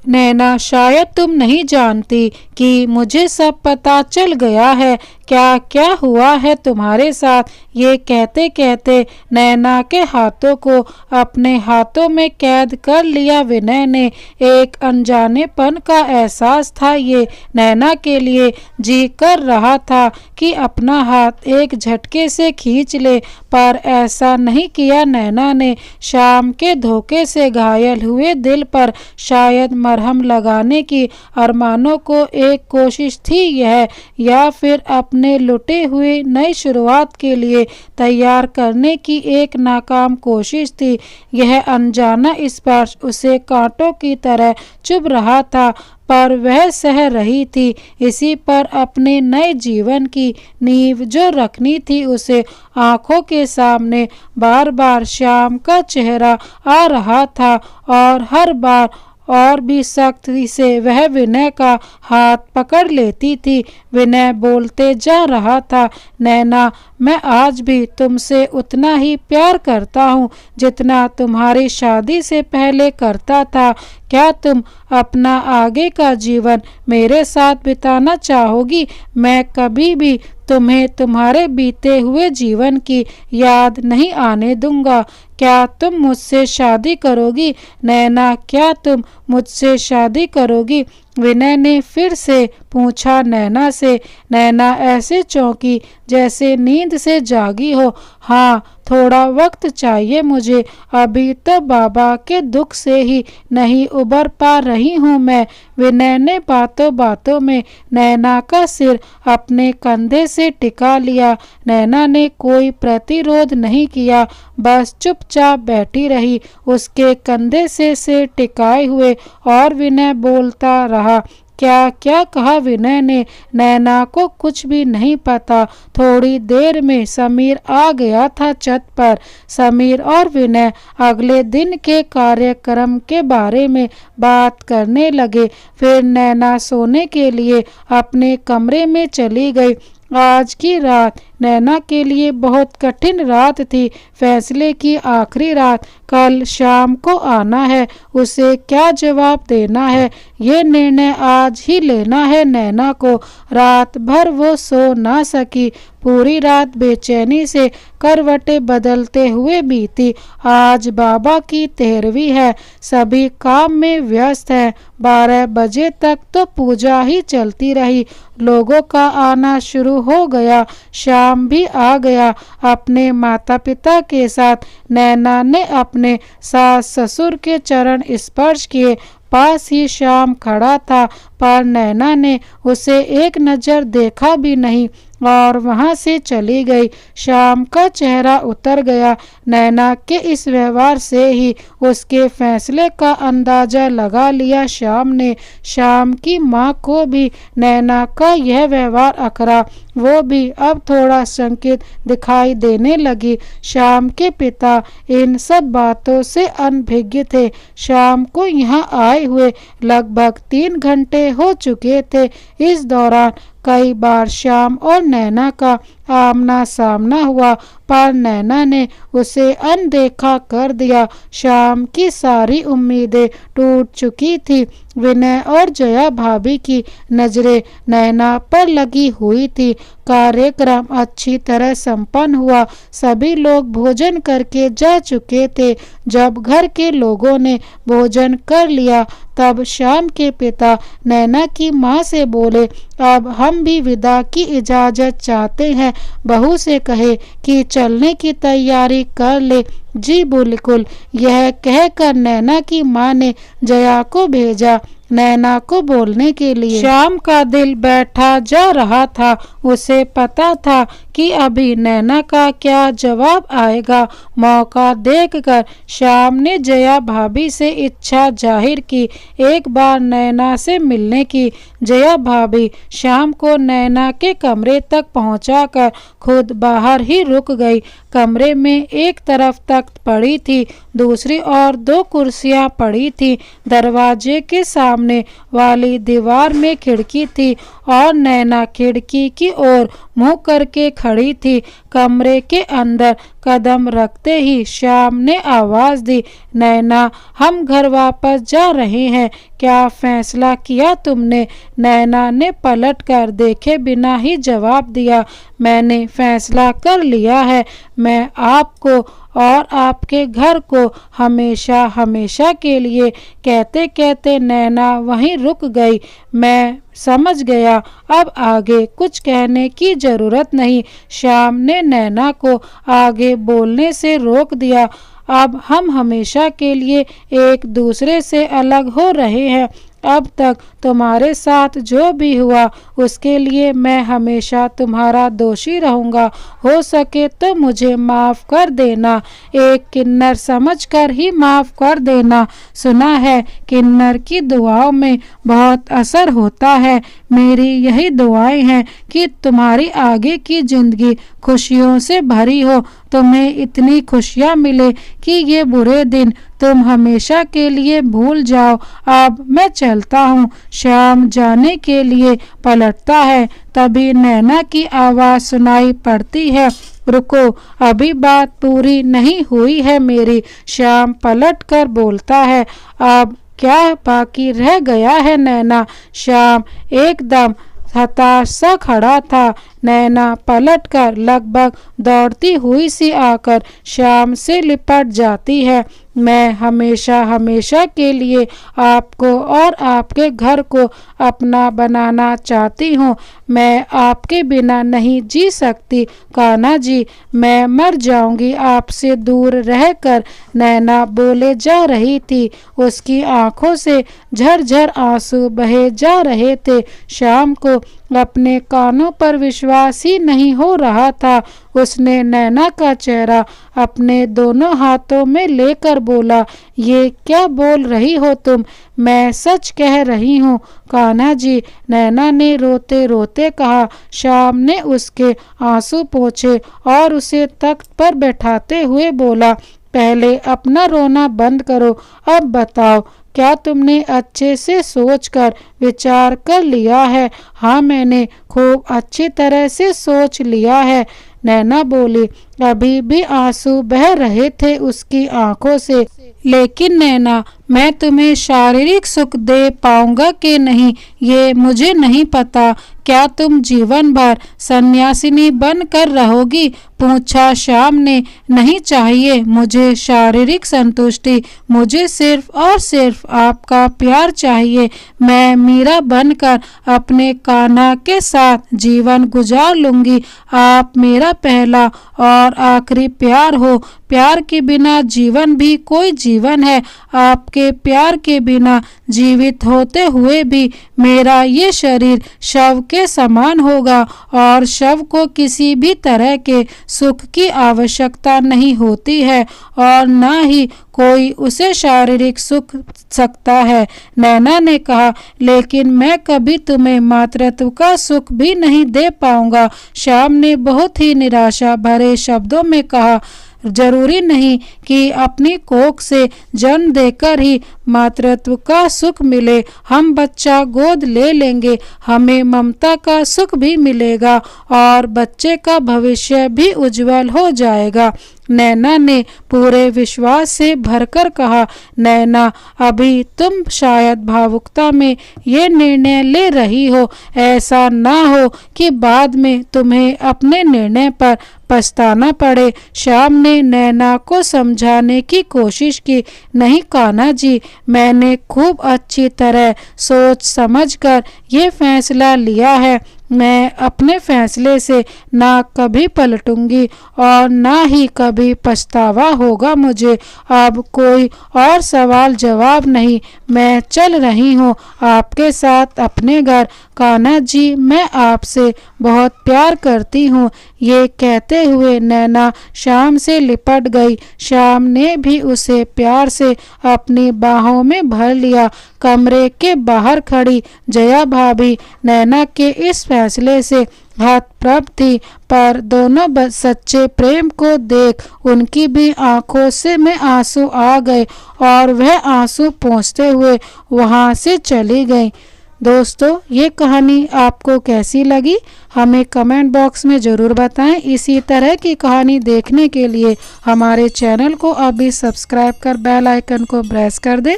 नैना शायद तुम नहीं जानती कि मुझे सब पता चल गया है, क्या क्या हुआ है तुम्हारे साथ। ये कहते कहते नैना के हाथों को अपने हाथों में कैद कर लिया विनय ने। एक अनजानेपन का एहसास था ये नैना के लिए। जी कर रहा था कि अपना हाथ एक झटके से खींच ले, पर ऐसा नहीं किया नैना ने। शाम के धोखे से घायल हुए दिल पर शायद मरहम लगाने की अरमानों को एक कोशिश थी यह, या फिर अपने लुटे हुए नई शुरुआत के लिए तैयार करने की एक नाकाम कोशिश थी। यह अनजाना स्पर्श उसे कांटों की तरह चुभ रहा था, पर वह सह रही थी। इसी पर अपने नए जीवन की नींव जो रखनी थी उसे। आंखों के सामने बार बार श्याम का चेहरा आ रहा था और हर बार और भी सख्ती से वह विनय का हाथ पकड़ लेती थी। विनय बोलते जा रहा था, नैना मैं आज भी तुमसे उतना ही प्यार करता हूँ जितना तुम्हारी शादी से पहले करता था। क्या तुम अपना आगे का जीवन मेरे साथ बिताना चाहोगी। मैं कभी भी तुम्हें तुम्हारे बीते हुए जीवन की याद नहीं आने दूंगा। क्या तुम मुझसे शादी करोगी नैना, क्या तुम मुझसे शादी करोगी। विनय ने फिर से पूछा नैना से। नैना ऐसे चौंकी जैसे नींद से जागी हो। हाँ, थोड़ा वक्त चाहिए मुझे, अभी तो बाबा के दुख से ही नहीं उबर पा रही हूँ मैं। विनय ने बातों बातों में नैना का सिर अपने कंधे से टिका लिया। नैना ने कोई प्रतिरोध नहीं किया, बस चुपचाप बैठी रही उसके कंधे से सिर टिकाए हुए। और विनय बोलता रहा। क्या क्या कहा विनय ने, नैना को कुछ भी नहीं पता। थोड़ी देर में समीर आ गया था छत पर। समीर और विनय अगले दिन के कार्यक्रम के बारे में बात करने लगे। फिर नैना सोने के लिए अपने कमरे में चली गई। आज की रात नैना के लिए बहुत कठिन रात थी, फैसले की आखिरी रात। कल शाम को आना है, उसे क्या जवाब देना है, ये निर्णय आज ही लेना है नैना को। रात भर वो सो ना सकी, पूरी रात बेचैनी से करवटें बदलते हुए बीती। आज बाबा की 13वीं है, सभी काम में व्यस्त हैं। 12 बजे तक तो पूजा ही चलती रही। लोगों का आना शुरू हो गया। शाम भी आ गया। अपने माता पिता के साथ नैना ने अपने सास ससुर के चरण स्पर्श किए। पास ही श्याम खड़ा था, पर नैना ने उसे एक नज़र देखा भी नहीं और वहां से चली गई। श्याम का चेहरा उतर गया। नैना के इस व्यवहार से ही उसके फैसले का अंदाजा लगा लिया श्याम ने। श्याम की माँ को भी नैना का यह व्यवहार अखरा। वो भी अब थोड़ा संकित दिखाई देने लगी। श्याम के पिता इन सब बातों से अनभिज्ञ थे। श्याम को यहाँ आए हुए लगभग 3 घंटे हो चुके थे। इस दौरान कई बार श्याम और नैना का आमना सामना हुआ, पर नैना ने उसे अनदेखा कर दिया। श्याम की सारी उम्मीदें टूट चुकी थी। विनय और जया भाभी की नजरें नैना पर लगी हुई थी। कार्यक्रम अच्छी तरह संपन्न हुआ। सभी लोग भोजन करके जा चुके थे। जब घर के लोगों ने भोजन कर लिया, तब श्याम के पिता नैना की माँ से बोले, अब हम भी विदा की इजाजत चाहते हैं। बहू से कहे कि चलने की तैयारी कर ले। जी बिल्कुल, यह कहकर नैना की माँ ने जया को भेजा नैना को बोलने के लिए। श्याम का दिल बैठा जा रहा था। उसे पता था कि अभी नैना का क्या जवाब आएगा। मौका देखकर श्याम ने जया भाभी से इच्छा जाहिर की, एक बार नैना से मिलने की। जया भाभी श्याम को नैना के कमरे तक पहुंचाकर खुद बाहर ही रुक गई। कमरे में एक तरफ तख्त पड़ी थी, दूसरी ओर 2 कुर्सियां पड़ी थी। दरवाजे के सामने वाली दीवार में खिड़की थी और नैना खिड़की की ओर मुंह करके खड़ी थी। कमरे के अंदर कदम रखते ही श्याम ने आवाज दी, नैना, हम घर वापस जा रहे हैं। क्या फैसला किया तुमने? नैना ने पलट कर देखे बिना ही जवाब दिया, मैंने फैसला कर लिया है। मैं आपको और आपके घर को हमेशा हमेशा के लिए। कहते कहते नैना वहीं रुक गई। मैं समझ गया, अब आगे कुछ कहने की जरूरत नहीं। श्याम ने नैना को आगे बोलने से रोक दिया। अब हम हमेशा के लिए एक दूसरे से अलग हो रहे हैं। अब तक तुम्हारे साथ जो भी हुआ उसके लिए मैं हमेशा तुम्हारा दोषी रहूंगा। हो सके तो मुझे माफ़ कर देना, एक किन्नर समझकर ही माफ़ कर देना। सुना है किन्नर की दुआओं में बहुत असर होता है। मेरी यही दुआएं हैं कि तुम्हारी आगे की जिंदगी खुशियों से भरी हो, तुम्हें इतनी खुशियां मिले कि ये बुरे दिन तुम हमेशा के लिए भूल जाओ। अब मैं चलता हूँ। श्याम जाने के लिए पलटता है, तभी नैना की आवाज़ सुनाई पड़ती है, रुको, अभी बात पूरी नहीं हुई है मेरी। श्याम पलट कर बोलता है, अब क्या बाकी रह गया है नैना? श्याम एकदम हताश सा खड़ा था। नैना पलटकर लगभग दौड़ती हुई सी आकर श्याम से लिपट जाती है। मैं हमेशा हमेशा के लिए आपको और आपके घर को अपना बनाना चाहती हूँ। मैं आपके बिना नहीं जी सकती कान्हा जी, मैं मर जाऊंगी आपसे दूर रहकर। नैना बोले जा रही थी, उसकी आंखों से झरझर आंसू बहे जा रहे थे। श्याम को अपने कानों पर विश्वास ही नहीं हो रहा था। उसने नैना का चेहरा अपने दोनों हाथों में लेकर बोला, ये क्या बोल रही हो तुम? मैं सच कह रही हूँ कान्हा जी, नैना ने रोते रोते कहा। श्याम ने उसके आंसू पोंछे और उसे तख्त पर बैठाते हुए बोला, पहले अपना रोना बंद करो। अब बताओ, क्या तुमने अच्छे से सोचकर विचार कर लिया है? हाँ, मैंने खूब अच्छी तरह से सोच लिया है, नैना बोली। अभी भी आंसू बह रहे थे उसकी आंखों से। लेकिन नैना, मैं तुम्हें शारीरिक सुख दे पाऊंगा कि नहीं ये मुझे नहीं पता। क्या तुम जीवन भर सन्यासिनी बनकर रहोगी? पूछा श्याम ने। नहीं चाहिए मुझे शारीरिक संतुष्टि, मुझे सिर्फ और सिर्फ आपका प्यार चाहिए। मैं मीरा बनकर अपने कान्हा के साथ जीवन गुजार लूंगी। आप मेरा पहला और आखिरी प्यार हो। प्यार के बिना जीवन भी कोई जीवन है। आपके प्यार के बिना जीवित होते हुए भी मेरा ये शरीर शव के समान होगा और शव को किसी भी तरह के सुख की आवश्यकता नहीं होती है और न ही कोई उसे शारीरिक सुख सकता है। नैना ने कहा, लेकिन मैं कभी तुम्हें मातृत्व का सुख भी नहीं दे पाऊंगा। श्याम ने बहुत ही निराशा भरे शब्दों में कहा, जरूरी नहीं कि अपनी कोख से जन्म देकर ही मातृत्व का सुख मिले। हम बच्चा गोद ले लेंगे, हमें ममता का सुख भी मिलेगा और बच्चे का भविष्य भी उज्जवल हो जाएगा। नैना ने पूरे विश्वास से भरकर कहा, नैना, अभी तुम शायद भावुकता में ये निर्णय ले रही हो। ऐसा ना हो कि बाद में तुम्हें अपने निर्णय पर पछताना पड़े। श्याम ने नैना को समझाने की कोशिश की। नहीं कान्हा जी, मैंने खूब अच्छी तरह सोच समझकर ये फैसला लिया है। मैं अपने फैसले से ना कभी पलटूंगी और ना ही कभी पछतावा होगा मुझे। अब कोई और सवाल जवाब नहीं, मैं चल रही हूँ आपके साथ अपने घर। कान्हा जी, मैं आपसे बहुत प्यार करती हूँ। ये कहते हुए नैना श्याम से लिपट गई। श्याम ने भी उसे प्यार से अपनी बाहों में भर लिया। कमरे के बाहर खड़ी जया भाभी नैना के इस फैसले से हतप्रभ थी, पर दोनों सच्चे प्रेम को देख उनकी भी आंखों से में आंसू आ गए और वह आंसू पोंछते हुए वहां से चली गई। दोस्तों, ये कहानी आपको कैसी लगी हमें कमेंट बॉक्स में ज़रूर बताएं। इसी तरह की कहानी देखने के लिए हमारे चैनल को अभी सब्सक्राइब कर बेल आइकन को प्रेस कर दें।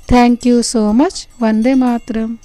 Thank you so much. Vande Mataram.